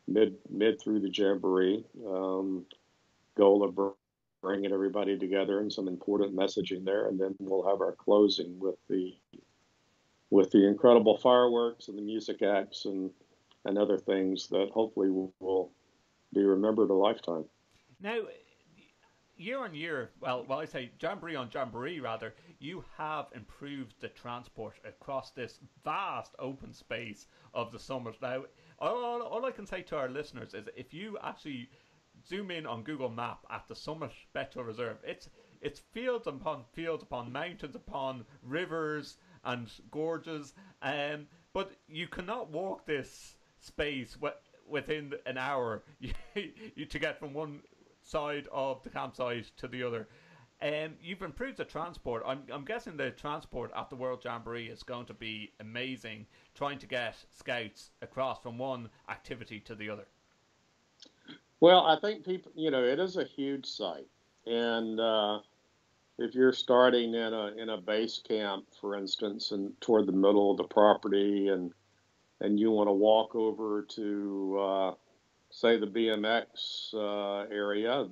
mid through the Jamboree. Goal of bringing everybody together and some important messaging there, and then we'll have our closing with the incredible fireworks and the music acts and other things that hopefully will be remembered a lifetime. Now, year on year, well, I say Jamboree on Jamboree, rather, you have improved the transport across this vast open space of the summit. Now, all I can say to our listeners is if you actually zoom in on Google Map at the Summit Bechtel Reserve, it's fields upon mountains, upon rivers and gorges, but you cannot walk this space within an hour to get from one side of the campsite to the other. You've improved the transport. I'm guessing the transport at the World Jamboree is going to be amazing, trying to get scouts across from one activity to the other. Well, I think people, it is a huge site, and if you're starting in a base camp, for instance, and toward the middle of the property, and you want to walk over to say the BMX area,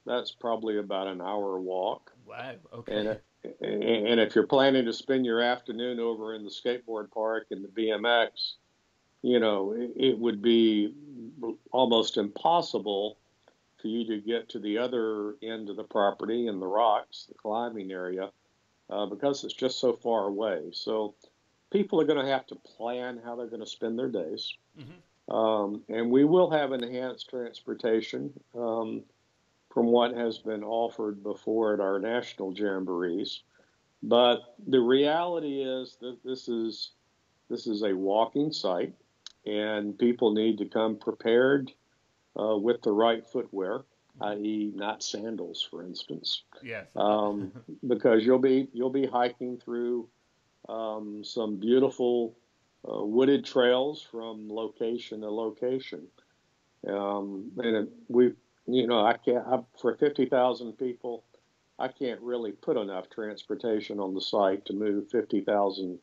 that's probably about an hour walk. Wow. Okay. And if you're planning to spend your afternoon over in the skateboard park and the BMX, it would be almost impossible for you to get to the other end of the property in the rocks, the climbing area, because it's just so far away. So people are going to have to plan how they're going to spend their days. And we will have enhanced transportation from what has been offered before at our national jamborees. But the reality is that this is a walking site, and people need to come prepared with the right footwear, i.e., not sandals, for instance. Yes. Because you'll be hiking through some beautiful wooded trails from location to location, and for 50,000 people, I can't really put enough transportation on the site to move 50,000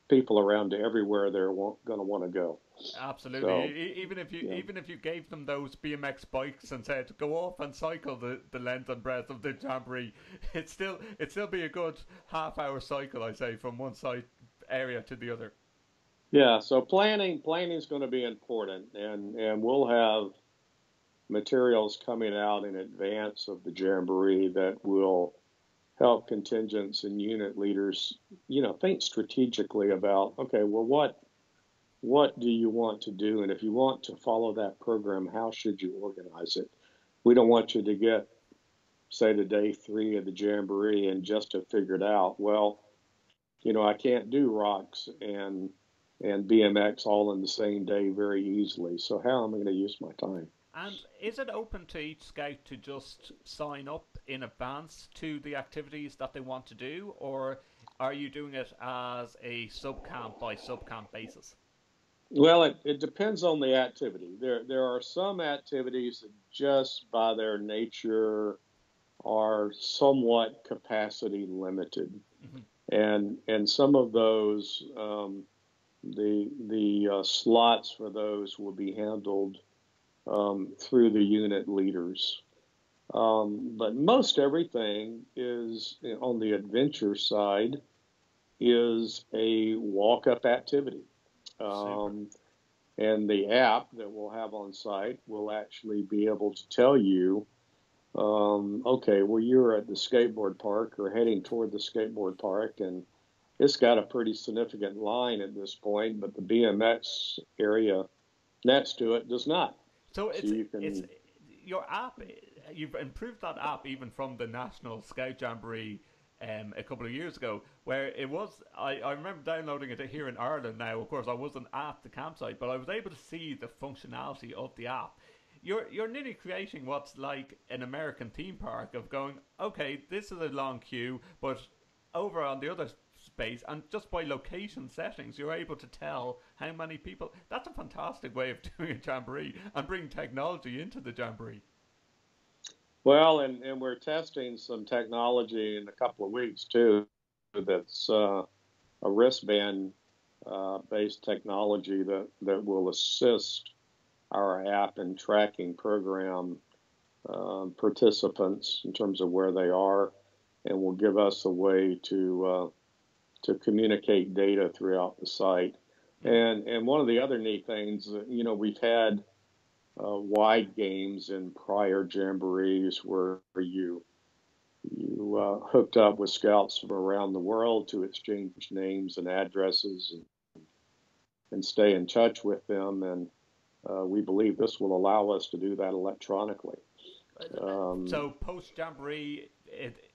people around to everywhere they're going to want to go. Absolutely. So, even if you gave them those BMX bikes and said go off and cycle the length and breadth of the Jamboree, it'd still be a good half-hour cycle, I say, from one site area to the other. Yeah. So planning is going to be important, and we'll have materials coming out in advance of the Jamboree that will help contingents and unit leaders, think strategically about, okay, well, what do you want to do? And if you want to follow that program, how should you organize it? We don't want you to get, say, to day 3 of the Jamboree and just have figured out, well, I can't do rocks and BMX all in the same day very easily. So how am I going to use my time? And is it open to each scout to just sign up in advance to the activities that they want to do, or are you doing it as a sub-camp by sub-camp basis? Well, it depends on the activity. There are some activities that just by their nature are somewhat capacity limited. Mm-hmm. And some of those, the slots for those will be handled through the unit leaders. But most everything is, on the adventure side, is a walk-up activity. And the app that we'll have on site will actually be able to tell you, okay, well, you're at the skateboard park or heading toward the skateboard park, and it's got a pretty significant line at this point, but the BMX area next to it does not. So it's your app. You've improved that app even from the National Scout Jamboree a couple of years ago, where it was. I remember downloading it here in Ireland. Now, of course, I wasn't at the campsite, but I was able to see the functionality of the app. You're nearly creating what's like an American theme park of going, okay, this is a long queue, but over on the other space, and just by location settings, you're able to tell how many people. That's a fantastic way of doing a Jamboree and bringing technology into the Jamboree. Well, and we're testing some technology in a couple of weeks too. That's a wristband based technology that will assist our app in tracking program participants in terms of where they are, and will give us a way to communicate data throughout the site. And one of the other neat things, we've had wide games in prior Jamborees where you hooked up with scouts from around the world to exchange names and addresses and stay in touch with them. And we believe this will allow us to do that electronically. So post Jamboree,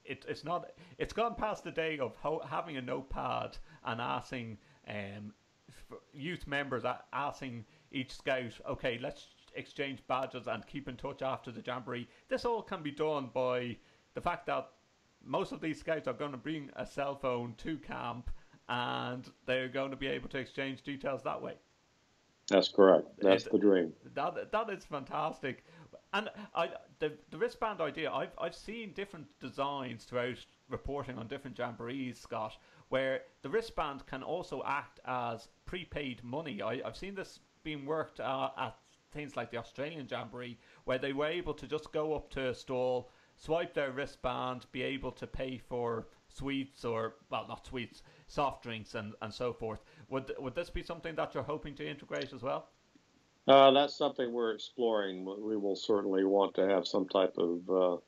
it's not. It's gone past the day of having a notepad and asking youth members asking each scout, okay, let's exchange badges and keep in touch after the Jamboree. This all can be done by the fact that most of these scouts are going to bring a cell phone to camp, and they're going to be able to exchange details that way. That's correct. That's the dream. That is fantastic. And the wristband idea, I've seen different designs throughout reporting on different Jamborees, Scott, where the wristband can also act as prepaid money. I've seen this being worked at things like the Australian Jamboree, where they were able to just go up to a stall, swipe their wristband, be able to pay for sweets or, well, not sweets, soft drinks and so forth. Would this be something that you're hoping to integrate as well? That's something we're exploring. We will certainly want to have some type of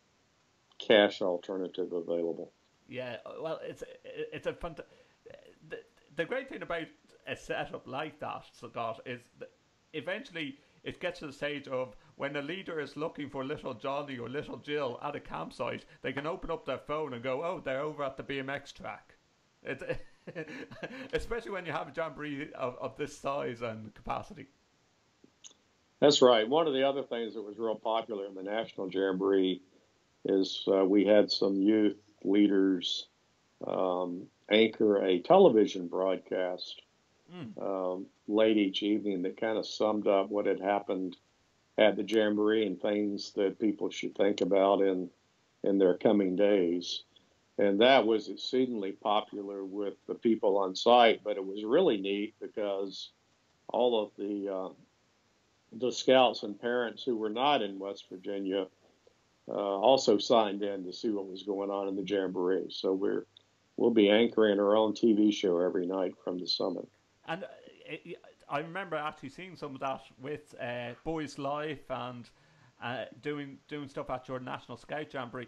cash alternative available. Yeah, well, it's a fun. The great thing about a setup like that, Scott, is that eventually it gets to the stage of when a leader is looking for little Johnny or little Jill at a campsite, they can open up their phone and go, oh, they're over at the BMX track. Especially when you have a jamboree of this size and capacity. That's right. One of the other things that was real popular in the National Jamboree is we had some youth leaders anchor a television broadcast late each evening that kind of summed up what had happened at the Jamboree and things that people should think about in their coming days. And that was exceedingly popular with the people on site, but it was really neat because all of the scouts and parents who were not in West Virginia also signed in to see what was going on in the Jamboree. So we'll be anchoring our own TV show every night from the summit. And I remember actually seeing some of that with Boys Life and doing stuff at your National Scout Jamboree,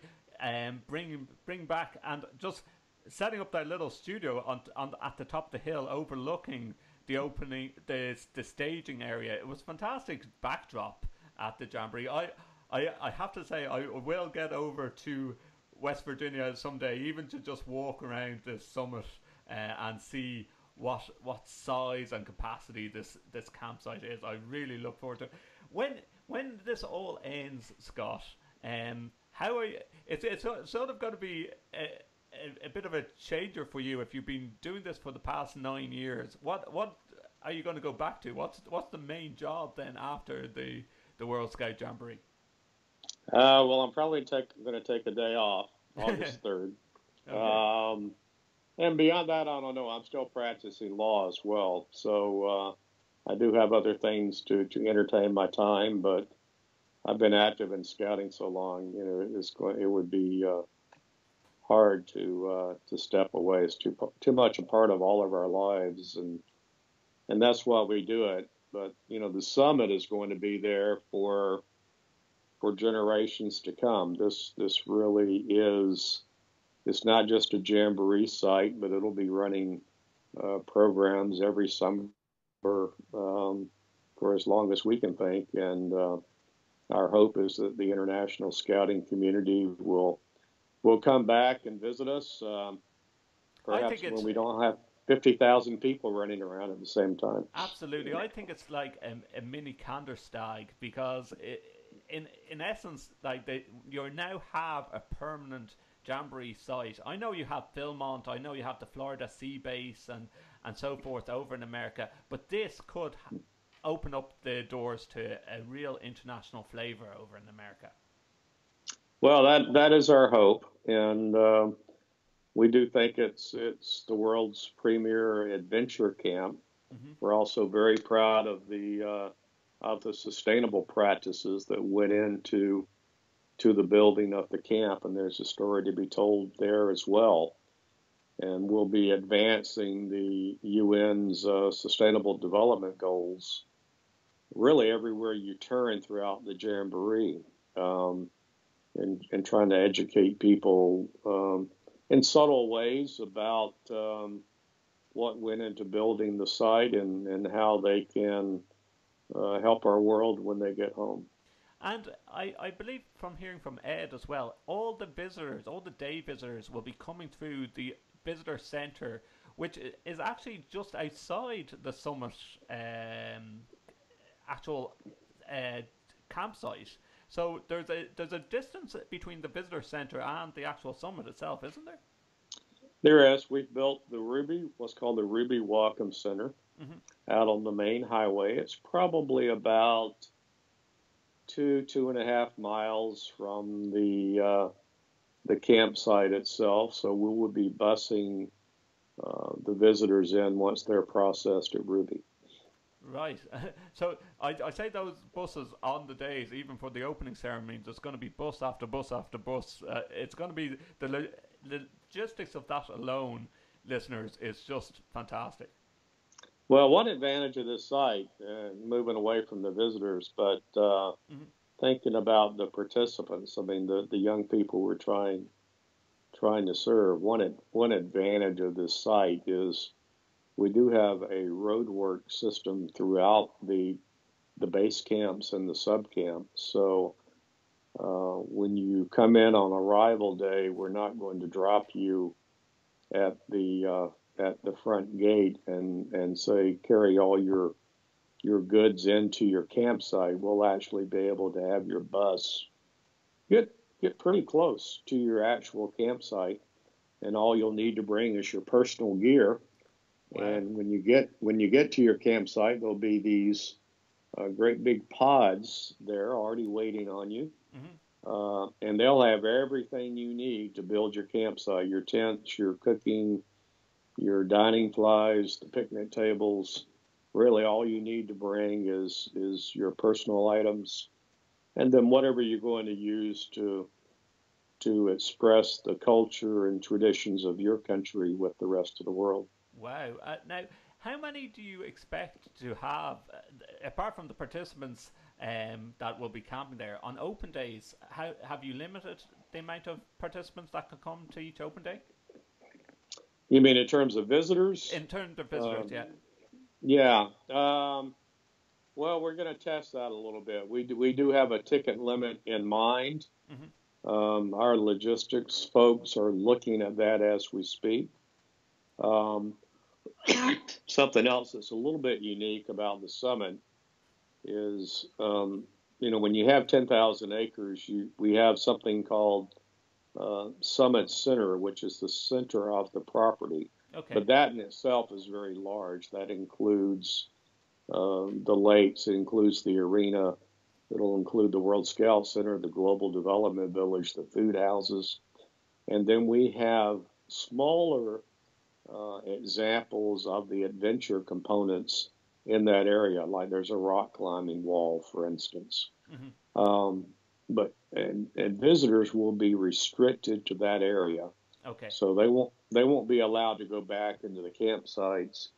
bring back and just setting up their little studio on at the top of the hill overlooking the opening, the staging area. It was fantastic backdrop at the Jamboree. I have to say I will get over to West Virginia someday, even to just walk around the summit and see what size and capacity this campsite is. I really look forward to it. When this all ends, Scott, how are you? It's sort of going to be a bit of a changer for you if you've been doing this for the past 9 years. What are you going to go back to? What's the main job then after the World Scout Jamboree? Well, I'm probably going to take a day off, August 3rd. Okay. And beyond that, I don't know. I'm still practicing law as well. So I do have other things to entertain my time, but I've been active in scouting so long, it would be hard to step away. It's too much a part of all of our lives, and that's why we do it. But the summit is going to be there for generations to come. This really is. It's not just a Jamboree site, but it'll be running programs every summer for as long as we can think. And our hope is that the international scouting community will come back and visit us, perhaps when we don't have 50,000 people running around at the same time. Absolutely. I think it's like a mini Kandersteg because in essence, like you now have a permanent Jamboree site. I know you have Philmont, I know you have the Florida Sea Base and so forth over in America, but this could open up the doors to a real international flavor over in America. Well, that is our hope, and we do think it's the world's premier adventure camp. Mm-hmm. We're also very proud of the sustainable practices that went into the building of the camp, and there's a story to be told there as well. And we'll be advancing the UN's Sustainable Development Goals really everywhere you turn throughout the Jamboree, and trying to educate people in subtle ways about what went into building the site and how they can help our world when they get home. And I believe from hearing from Ed as well, all the day visitors will be coming through the visitor centre, which is actually just outside the summit actual campsite. So there's a distance between the visitor centre and the actual summit itself, isn't there? There is. We've built what's called the Ruby Welcome Center, out on the main highway. It's probably about 2.5 miles from the campsite itself. So we will be busing the visitors in once they're processed at Ruby. Right. So I say those buses on the days, even for the opening ceremony, there's going to be bus after bus after bus. It's going to be the logistics of that alone, listeners, is just fantastic. Well, one advantage of this site, moving away from the visitors, but thinking about the participants, I mean, the young people we're trying to serve, one advantage of this site is we do have a roadwork system throughout the the base camps and the sub camps. So when you come in on arrival day, we're not going to drop you at the front gate and say carry all your goods into your campsite. We'll actually be able to have your bus get pretty close to your actual campsite, and all you'll need to bring is your personal gear. Wow. And when you get to your campsite, there'll be these great big pods there already waiting on you. And they'll have everything you need to build your campsite, your tents, your cooking, your dining flies, the picnic tables. Really all you need to bring is your personal items, and then whatever you're going to use to express the culture and traditions of your country with the rest of the world. Wow. Now, how many do you expect to have, apart from the participants that will be camping there, on open days? How have you limited the amount of participants that can come to each open day? You mean in terms of visitors? In terms of visitors, yeah. Yeah. Well, we're going to test that a little bit. We do have a ticket limit in mind. Our logistics folks are looking at that as we speak. Something else that's a little bit unique about the summit is, when you have 10,000 acres, we have something called Summit Center, which is the center of the property. Okay. But that in itself is very large. That includes the lakes, it includes the arena, it'll include the World Scout Center, the Global Development Village, the food houses. And then we have smaller examples of the adventure components in that area, like there's a rock climbing wall, for instance. But visitors will be restricted to that area. Okay. So they won't be allowed to go back into the campsites,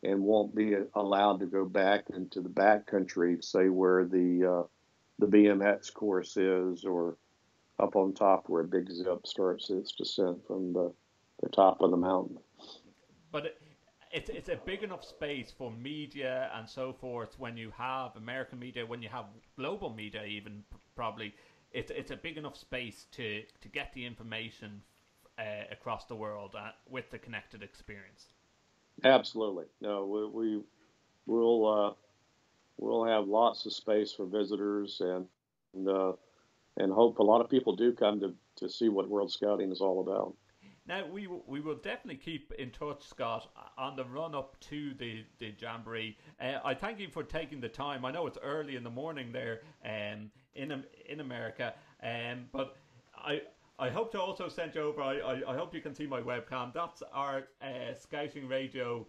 and won't be allowed to go back into the backcountry, say where the BMX course is, or up on top where Big Zip starts its descent from the top of the mountain. But it's a big enough space for media and so forth. When you have American media, when you have global media, even probably, it's a big enough space to get the information across the world with the connected experience. Absolutely. No, we'll have lots of space for visitors, and hope a lot of people do come to see what World Scouting is all about. Now, we will definitely keep in touch, Scott, on the run-up to the Jamboree. I thank you for taking the time. I know it's early in the morning there in America, but I hope to also send you over, I hope you can see my webcam. That's our Scouting Radio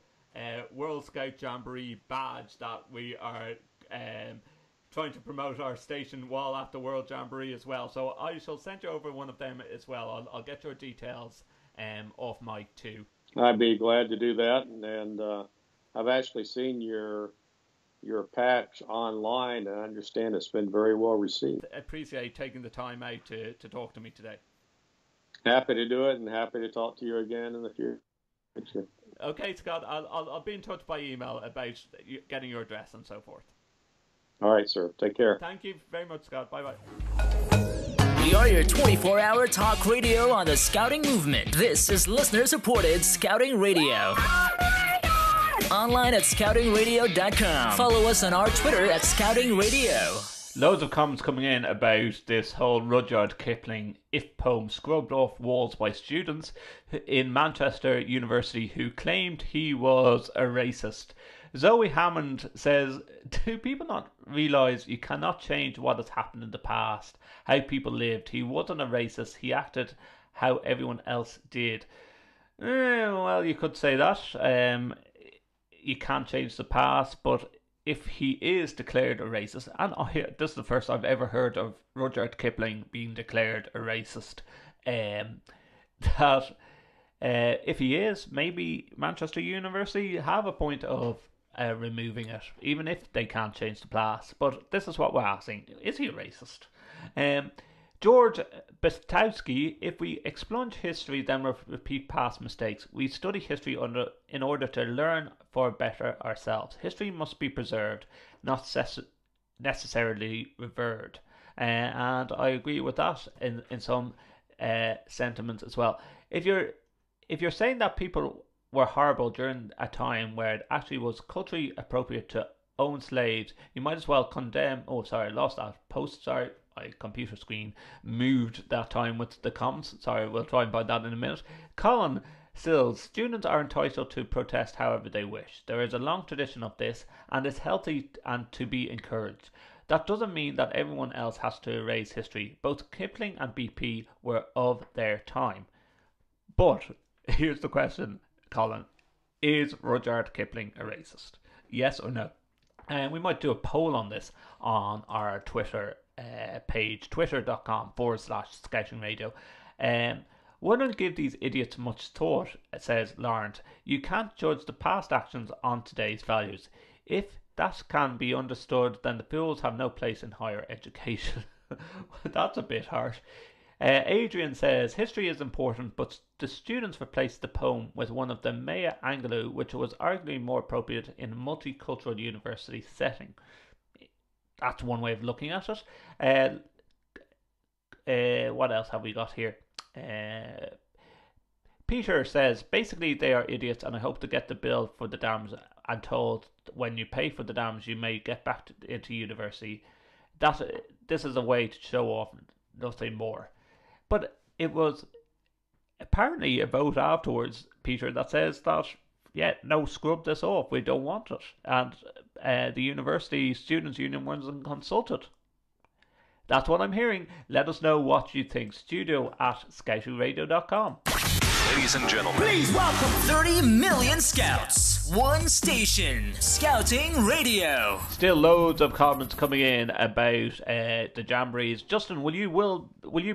World Scout Jamboree badge that we are trying to promote our station while at the World Jamboree as well. So I shall send you over one of them as well. I'll get your details off mic too. I'd be glad to do that, and I've actually seen your patch online, and I understand it's been very well received. I appreciate taking the time out to talk to me today. Happy to do it, and happy to talk to you again in the future. Okay, Scott, I'll be in touch by email about getting your address and so forth. All right, sir. Take care. Thank you very much, Scott. Bye-bye. We are your 24-hour talk radio on the scouting movement. This is listener-supported Scouting Radio. Online at scoutingradio.com. Follow us on our Twitter at Scouting Radio. Loads of comments coming in about this whole Rudyard Kipling If poem scrubbed off walls by students in Manchester University who claimed he was a racist. Zoe Hammond says, do people not realise you cannot change what has happened in the past, how people lived? He wasn't a racist, he acted how everyone else did. Well, you could say that. You can't change the past, but if he is declared a racist, and this is the first I've ever heard of Rudyard Kipling being declared a racist, that if he is, maybe Manchester University have a point of removing it, even if they can't change the past. But this is what we're asking: is he a racist? George Bestowski, if we expunge history, then repeat past mistakes. We study history in order to learn for better ourselves. History must be preserved, not necessarily revered. And I agree with that in some sentiments as well. If you're saying that people were horrible during a time where it actually was culturally appropriate to own slaves, you might as well condemn. Oh, sorry, I lost that post. Sorry, my computer screen moved that time with the comments. Sorry, we'll try and find that in a minute. Colin Sills, students are entitled to protest however they wish. There is a long tradition of this, and it's healthy and to be encouraged. That doesn't mean that everyone else has to erase history. Both Kipling and BP were of their time. But here's the question, Colin. Is Rudyard Kipling a racist? Yes or no? And we might do a poll on this on our Twitter page, twitter.com/scoutingradio. Wouldn't give these idiots much thought, says Laurent. You can't judge the past actions on today's values. If that can be understood, then the fools have no place in higher education. That's a bit harsh. Adrian says, history is important, but the students replaced the poem with one of the Mea Angelou, which was arguably more appropriate in a multicultural university setting. That's one way of looking at it. What else have we got here? Peter says, basically they are idiots, and I hope to get the bill for the dams and told when you pay for the dams you may get back into university. This is a way to show off, nothing more. But it was apparently a vote afterwards, Peter, that says that, yeah, no, scrub this off, we don't want it. And the University Students' Union wasn't consulted. That's what I'm hearing. Let us know what you think. studio@scoutingradio.com. Ladies and gentlemen, please welcome 30 million scouts. One station, Scouting Radio. Still loads of comments coming in about the Jamborees. Justin, will you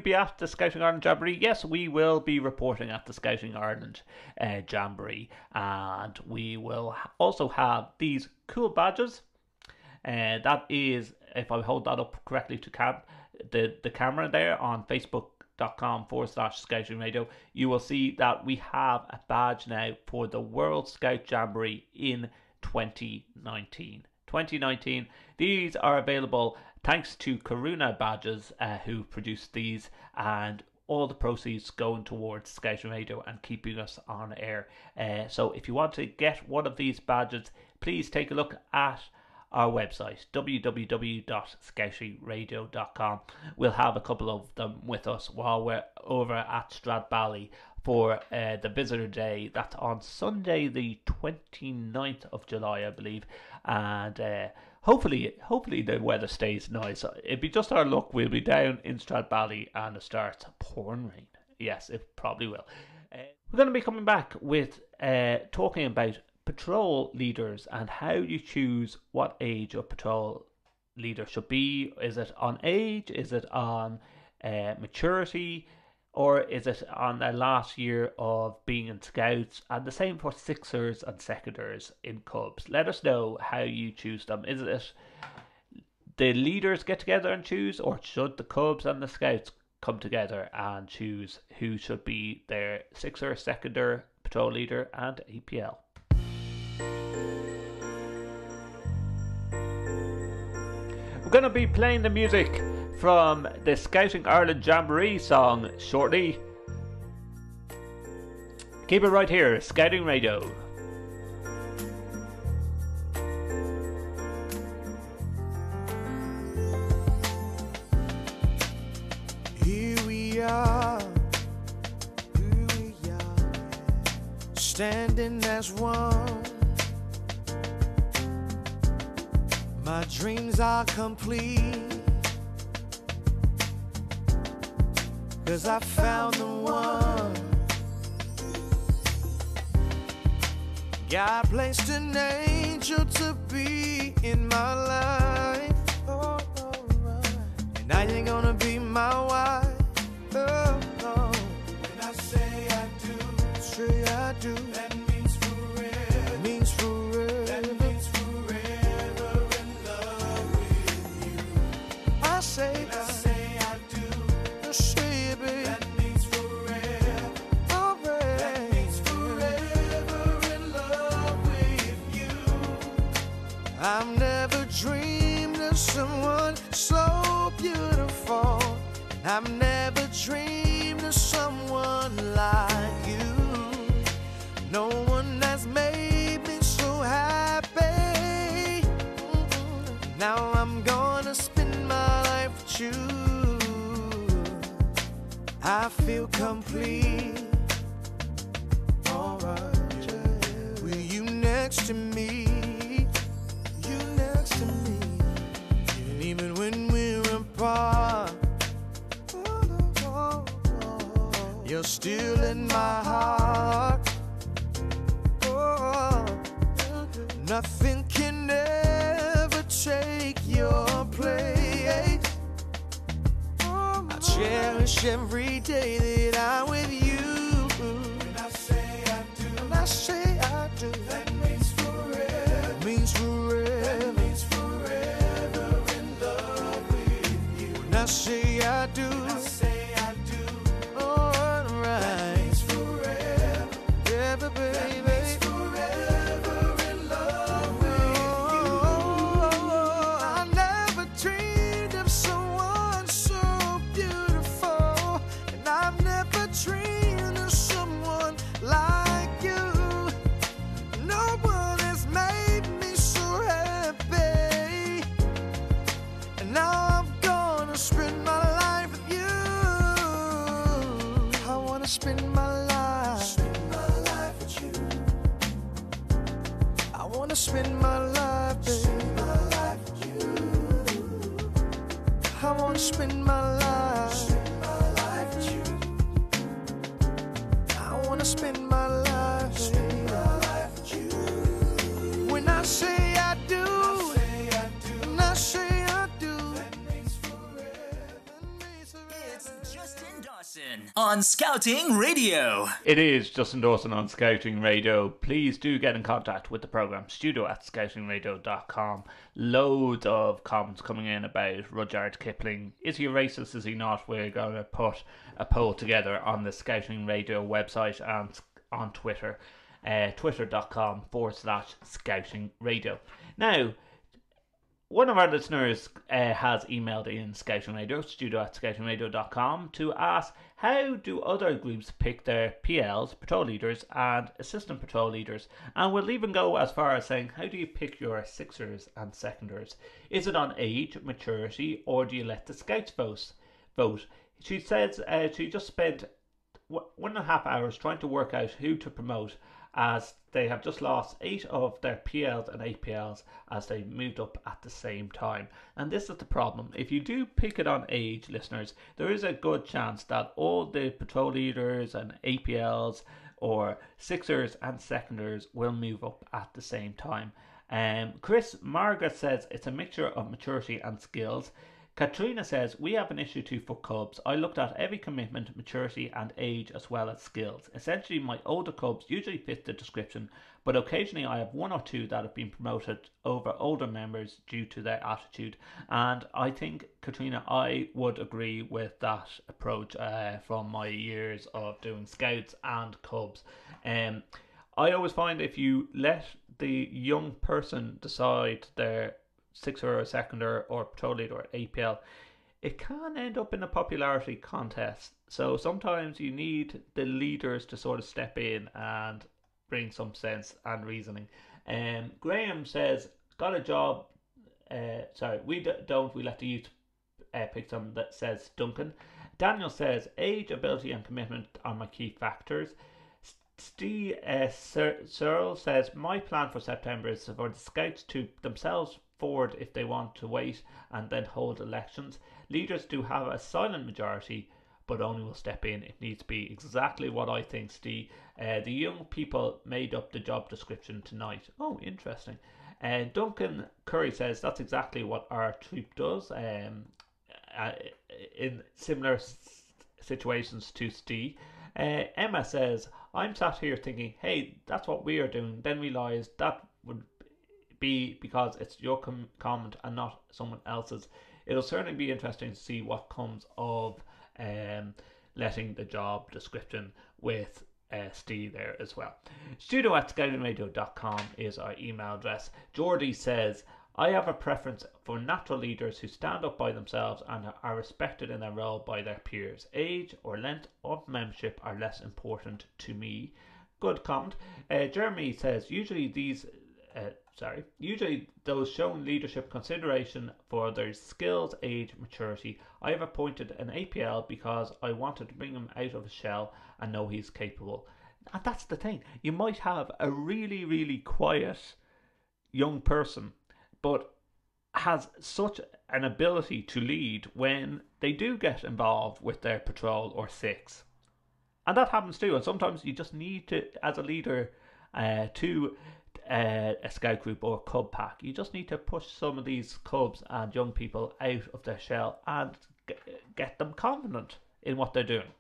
be at the Scouting Ireland Jamboree? Yes, we will be reporting at the Scouting Ireland Jamboree, and we will also have these cool badges. That is, if I hold that up correctly to the camera there on Facebook.com/Scouting Radio, you will see that we have a badge now for the World Scout Jamboree in 2019. These are available thanks to Karuna Badges, who produced these, and all the proceeds going towards Scouting Radio and keeping us on air. So if you want to get one of these badges, please take a look at our website, www.scoutingradio.com. We'll have a couple of them with us while we're over at Stradbally for the Visitor Day. That's on Sunday the 29th of July, I believe. And hopefully the weather stays nice. It'd be just our luck. We'll be down in Stradbally and it starts pouring rain. Yes, it probably will. We're going to be coming back with talking about patrol leaders and how you choose what age a patrol leader should be. Is it on age? Is it on maturity? Or is it on their last year of being in Scouts? And the same for Sixers and Seconders in Cubs. Let us know how you choose them. Is it the leaders get together and choose, or should the Cubs and the Scouts come together and choose who should be their Sixer, Seconder, patrol leader and APL? We're going to be playing the music from the Scouting Ireland Jamboree song shortly. Keep it right here, Scouting Radio. Here we are, standing as one. My dreams are complete, 'cause I found the one. God placed an angel to be in my life. Oh, and now you're gonna be my wife. Oh, oh. When I say I do, that means forever. That means forever. That means forever in love with you. I say when I say I do, say it, babe. That means forever. Oh, babe. That means forever in love with you. I've never dreamed of of someone so beautiful. I've never dreamed of someone like you. No one has made me so happy. Now I'm gonna spend my life with you. I feel complete. Alright, with you next to me. You next to me. And even when we're apart, you're still in my heart. Oh, nothing can ever take your place. I cherish every day that I'm with you. When I say I do, when I say I do, that means forever. That means forever. That means forever in love with you. When I say I do, when I say I do, all right. That means forever, forever, baby. That means forever in love with you. I never dreamed of someone so beautiful, and I've never dreamed of someone like you. No one has made me so happy, and now I'm gonna spend my life with you. I wanna spend my life with you. I wanna spend my life, baby. I wanna spend my life with you. I wanna spend my life with you. When I say I do, when I say I do, It's Justin Dawson on Scouting Radio. It is Justin Dawson on Scouting Radio. Please do get in contact with the programme, studio@scoutingradio.com. Loads of comments coming in about Rudyard Kipling. Is he a racist? Is he not? We're going to put a poll together on the Scouting Radio website and on Twitter, twitter.com/Scouting Radio. Now, one of our listeners has emailed in Scouting Radio, studio@scoutingradio.com, to ask how do other groups pick their PLs, patrol leaders, and assistant patrol leaders, and we'll even go as far as saying how do you pick your sixers and seconders? Is it on age, maturity, or do you let the scouts vote? She says she just spent 1.5 hours trying to work out who to promote, as they have just lost 8 of their PLs and APLs as they moved up at the same time. And this is the problem. If you do pick it on age, listeners, there is a good chance that all the patrol leaders and APLs or sixers and seconders will move up at the same time. Chris Margaret says it's a mixture of maturity and skills. Katrina says, we have an issue too for cubs. I looked at every commitment, maturity and age as well as skills. Essentially, my older cubs usually fit the description, but occasionally I have 1 or 2 that have been promoted over older members due to their attitude. And I think, Katrina, I would agree with that approach from my years of doing scouts and cubs. I always find if you let the young person decide their sixer or seconder or patrol leader or APL, it can end up in a popularity contest. So sometimes you need the leaders to sort of step in and bring some sense and reasoning. Graham says, got a job. We let the youth pick some. That says Duncan. Daniel says, age, ability and commitment are my key factors. Scott Sorrells says, my plan for September is for the scouts to themselves forward if they want to wait and then hold elections. Leaders do have a silent majority, but only will step in if needs be. Exactly what I think, Steve. The young people made up the job description tonight. Oh, interesting. Duncan Curry says that's exactly what our troop does in similar situations to Steve. Emma says, I'm sat here thinking, hey, that's what we are doing, then realise that would be because it's your comment and not someone else's. It'll certainly be interesting to see what comes of letting the job description with Steve there as well. Studio@scoutingradio.com is our email address. Geordie says, I have a preference for natural leaders who stand up by themselves and are respected in their role by their peers. Age or length of membership are less important to me. Good comment. Jeremy says, usually those shown leadership consideration for their skills, age, maturity. I have appointed an APL because I wanted to bring him out of his shell and know he's capable. And that's the thing. You might have a really, really quiet young person, but has such an ability to lead when they do get involved with their patrol or six. And that happens too. And sometimes you just need to, as a leader, to a scout group or cub pack, you just need to push some of these cubs and young people out of their shell and get them confident in what they're doing.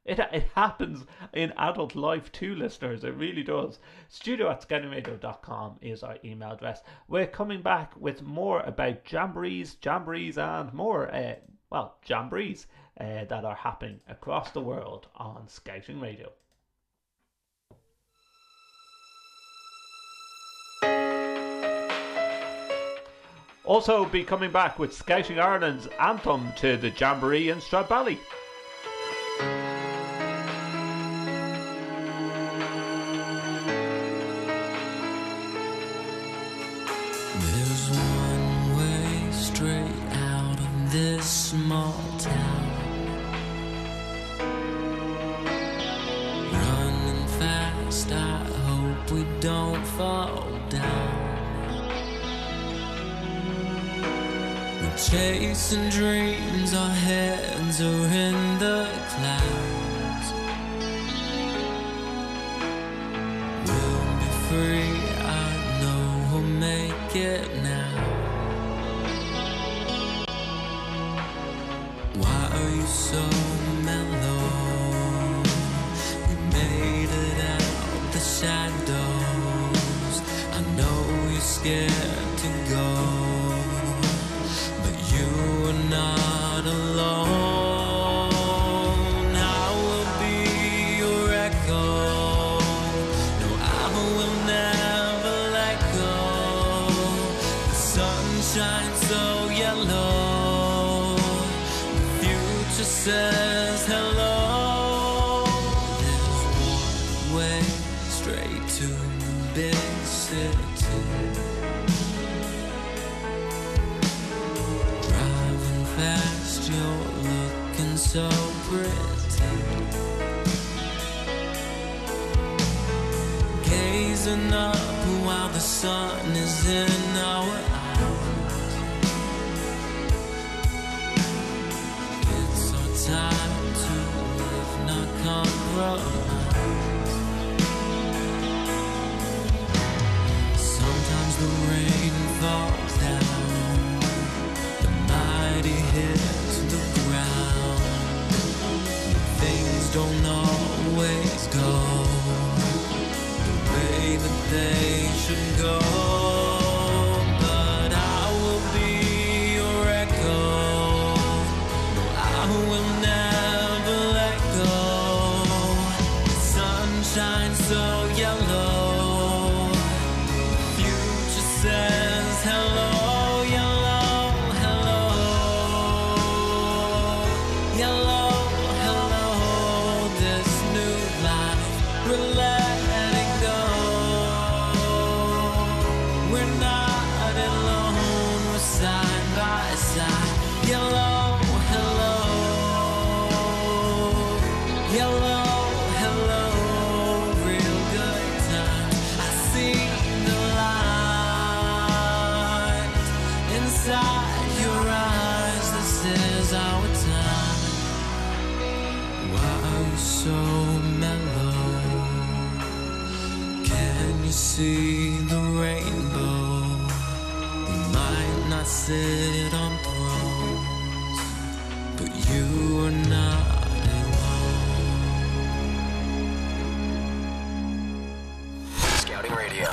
It happens in adult life too, listeners. It really does. studio@scoutingradio.com is our email address. We're coming back with more about jamborees and more, jamborees that are happening across the world on Scouting Radio. Also be coming back with Scouting Ireland's anthem to the Jamboree in Stradbally. There's one way straight out of this small town. Running fast, I hope we don't fall down. We're chasing dreams, our heads are in the clouds. We'll be free, I know we'll make it now. Why are you so mellow? We made it out the shadows. I know you're scared to go, but you are not alone. I will be your echo. No, I will never let go. The sun shines so yellow. The future says hello. There's one way straight to the big city. Driving fast, you're looking so pretty. Gazing up while the sun is in our eyes. It's our time to live, not compromise. Sometimes the rain falls down, the mighty hits the ground. Things don't always go the way that they should go, but I will be your echo. No, I will never let go. The sun shines so yellow. Future says hello, yellow, hello, yellow, hello. This new life, we're letting go. We're not alone, we're side by side. Yellow, hello, yellow, hello. Real good times. I see the light inside your eyes. This is our time. Why are you so mellow? Can you see the rainbow? We might not sit on thrones, but you are not Scouting Radio.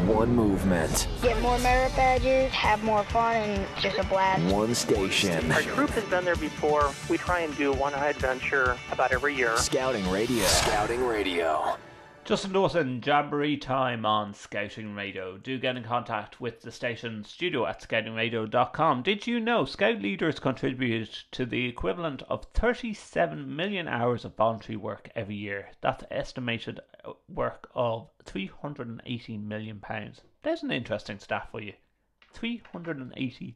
One movement. Get more merit badges, have more fun, and just a blast. One station. Our group has been there before. We try and do one adventure about every year. Scouting Radio. Scouting Radio. Justin Dawson, Jamboree time on Scouting Radio. Do get in contact with the station studio at scoutingradio.com. Did you know Scout leaders contribute to the equivalent of 37 million hours of voluntary work every year? That's estimated work of £380 million. There's an interesting stat for you. £380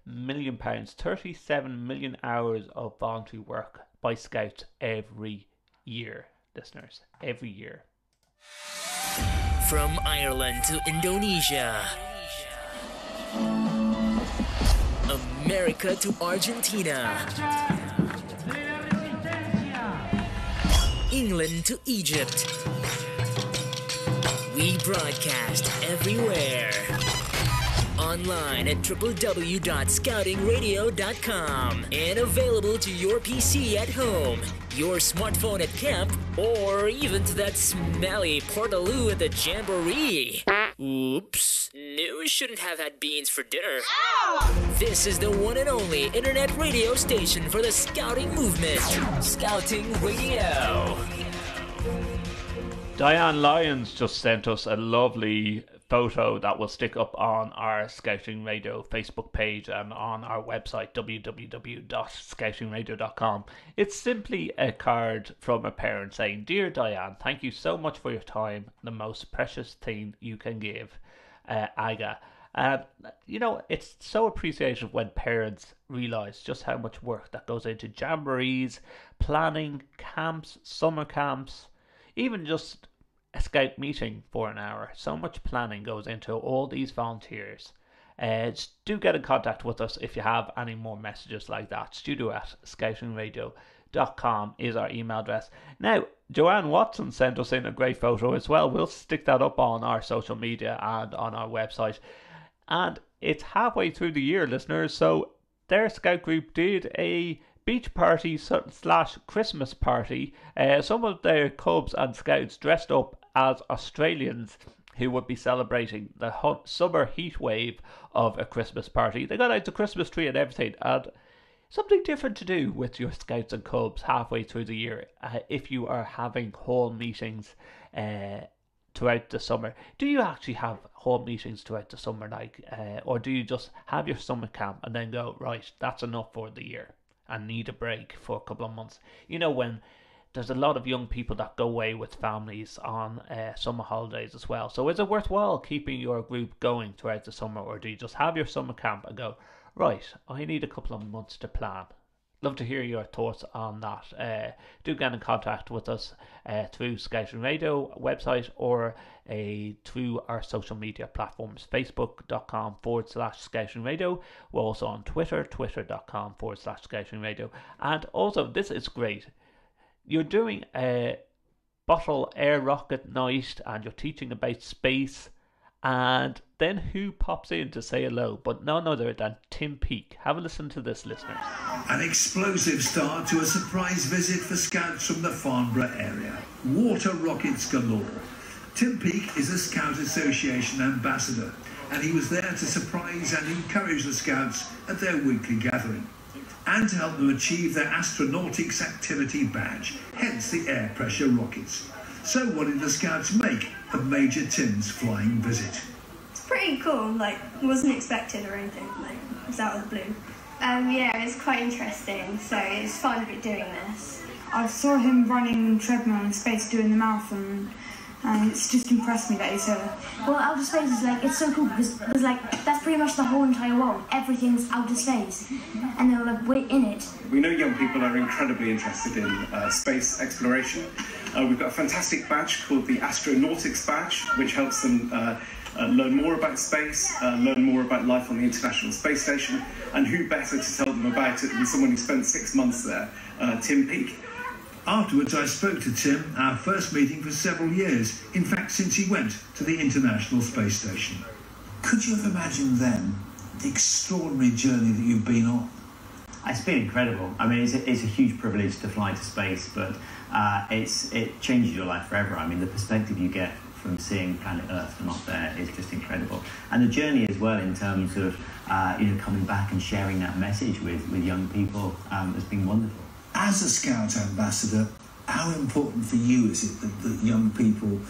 million, 37 million hours of voluntary work by Scouts every year, listeners, every year. From Ireland to Indonesia, America to Argentina, England to Egypt, we broadcast everywhere. Online at www.scoutingradio.com and available to your PC at home, your smartphone at camp, or even to that smelly portaloo at the Jamboree. Oops. No, shouldn't have had beans for dinner. This is the one and only internet radio station for the scouting movement. Scouting Radio. Diane Lyons just sent us a lovely photo that will stick up on our Scouting Radio Facebook page and on our website www.scoutingradio.com. It's simply a card from a parent saying, "Dear Diane, thank you so much for your time, the most precious thing you can give, Aga." You know, it's so appreciated when parents realise just how much work that goes into jamborees, planning, camps, summer camps, even just a scout meeting for an hour. So much planning goes into all these volunteers. Do get in contact with us if you have any more messages like that. studio@scoutingradio.com is our email address. Now, Joanne Watson sent us in a great photo as well. We'll stick that up on our social media and on our website. And it's halfway through the year, listeners, so their scout group did a beach party / Christmas party. Some of their cubs and scouts dressed up as Australians who would be celebrating the summer heat wave of a Christmas party. They got out the Christmas tree and everything, and something different to do with your scouts and cubs halfway through the year if you are having hall meetings throughout the summer. Do you actually have hall meetings throughout the summer, or do you just have your summer camp and then go, right, that's enough for the year and need a break for a couple of months? You know, when there's a lot of young people that go away with families on summer holidays as well. So is it worthwhile keeping your group going throughout the summer, or do you just have your summer camp and go, right, I need a couple of months to plan? Love to hear your thoughts on that. Do get in contact with us through Scouting Radio website or through our social media platforms, facebook.com/Scouting Radio. We're also on Twitter, twitter.com/Scouting Radio. And also, this is great. You're doing a bottle air rocket night and you're teaching about space, and then who pops in to say hello but none other than Tim Peake. Have a listen to this, listeners. An explosive start to a surprise visit for scouts from the Farnborough area. Water rockets galore. Tim Peake is a Scout Association ambassador, and he was there to surprise and encourage the scouts at their weekly gathering, and to help them achieve their astronautics activity badge, hence the air pressure rockets. So what did the scouts make of Major Tim's flying visit? It's pretty cool, wasn't expected or anything, it was out of the blue. Yeah, it was quite interesting, so it's fun doing this. I saw him running treadmill in space doing the marathon, and it's just impressed me that he's Well, outer space is it's so cool because that's pretty much the whole entire world. Everything's outer space, and they're we're in it. We know young people are incredibly interested in space exploration. We've got a fantastic badge called the Astronautics Badge, which helps them learn more about space, learn more about life on the International Space Station, and who better to tell them about it than someone who spent 6 months there, Tim Peake. Afterwards, I spoke to Tim, our first meeting for several years, in fact since he went to the International Space Station. Could you have imagined then the extraordinary journey that you've been on? It's been incredible. I mean, it's a huge privilege to fly to space, but it changes your life forever. I mean, the perspective you get from seeing planet Earth from up there is just incredible. And the journey as well, in terms of coming back and sharing that message with young people, has been wonderful. As a Scout ambassador, how important for you is it that young people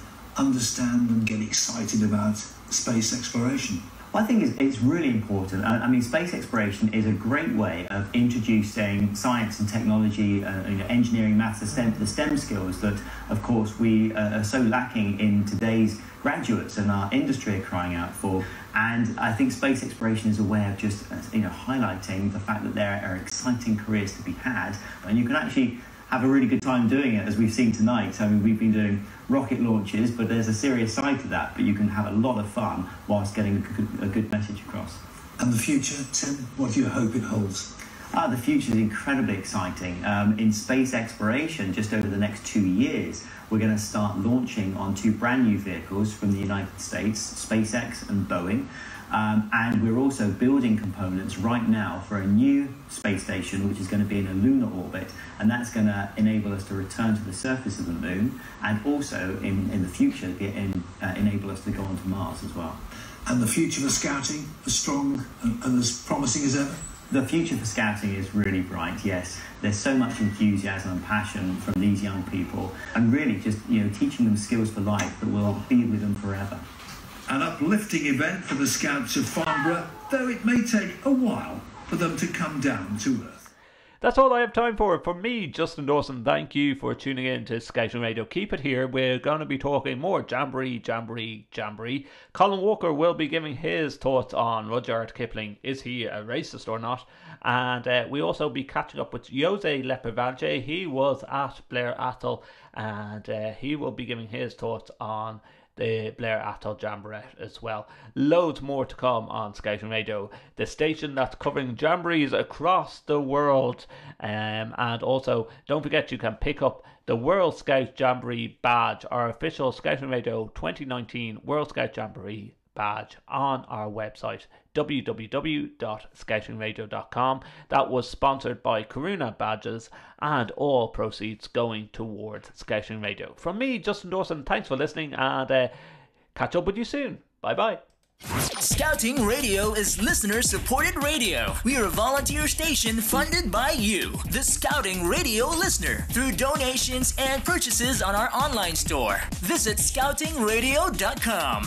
understand and get excited about space exploration? Well, I think it's really important. I mean, space exploration is a great way of introducing science and technology, engineering, maths, the STEM skills that, of course, we are so lacking in today's graduates and our industry are crying out for. And I think space exploration is a way of just, highlighting the fact that there are exciting careers to be had, and you can actually have a really good time doing it, as we've seen tonight. I mean, we've been doing rocket launches, but there's a serious side to that, but you can have a lot of fun whilst getting a good message across. And the future, Tim, what do you hope it holds? The future is incredibly exciting. In space exploration, just over the next 2 years, we're going to start launching on 2 brand new vehicles from the United States, SpaceX and Boeing. And we're also building components right now for a new space station, which is going to be in a lunar orbit, and that's going to enable us to return to the surface of the moon, and also in the future enable us to go onto Mars as well. And the future for Scouting as strong and as promising as ever? The future for Scouting is really bright, yes. There's so much enthusiasm and passion from these young people, and really just teaching them skills for life that will be with them forever. An uplifting event for the Scouts of Farnborough, though it may take a while for them to come down to earth. That's all I have time for. For me, Justin Dawson, thank you for tuning in to Scouting Radio. Keep it here. We're going to be talking more Jamboree. Colin Walker will be giving his thoughts on Rudyard Kipling. Is he a racist or not? And we also be catching up with Jose Lepavage. He was at Blair Atholl, and he will be giving his thoughts on the Blair Atholl Jamborette as well. Loads more to come on Scouting Radio, the station that's covering jamborees across the world. And also, don't forget you can pick up the World Scout Jamboree badge, our official Scouting Radio 2019 World Scout Jamboree badge, on our website www.scoutingradio.com. That was sponsored by Karuna Badges, and all proceeds going towards Scouting Radio. From me, Justin Dawson, thanks for listening, and catch up with you soon. Bye bye. Scouting Radio is listener-supported radio. We are a volunteer station funded by you, the Scouting Radio listener, through donations and purchases on our online store. Visit scoutingradio.com.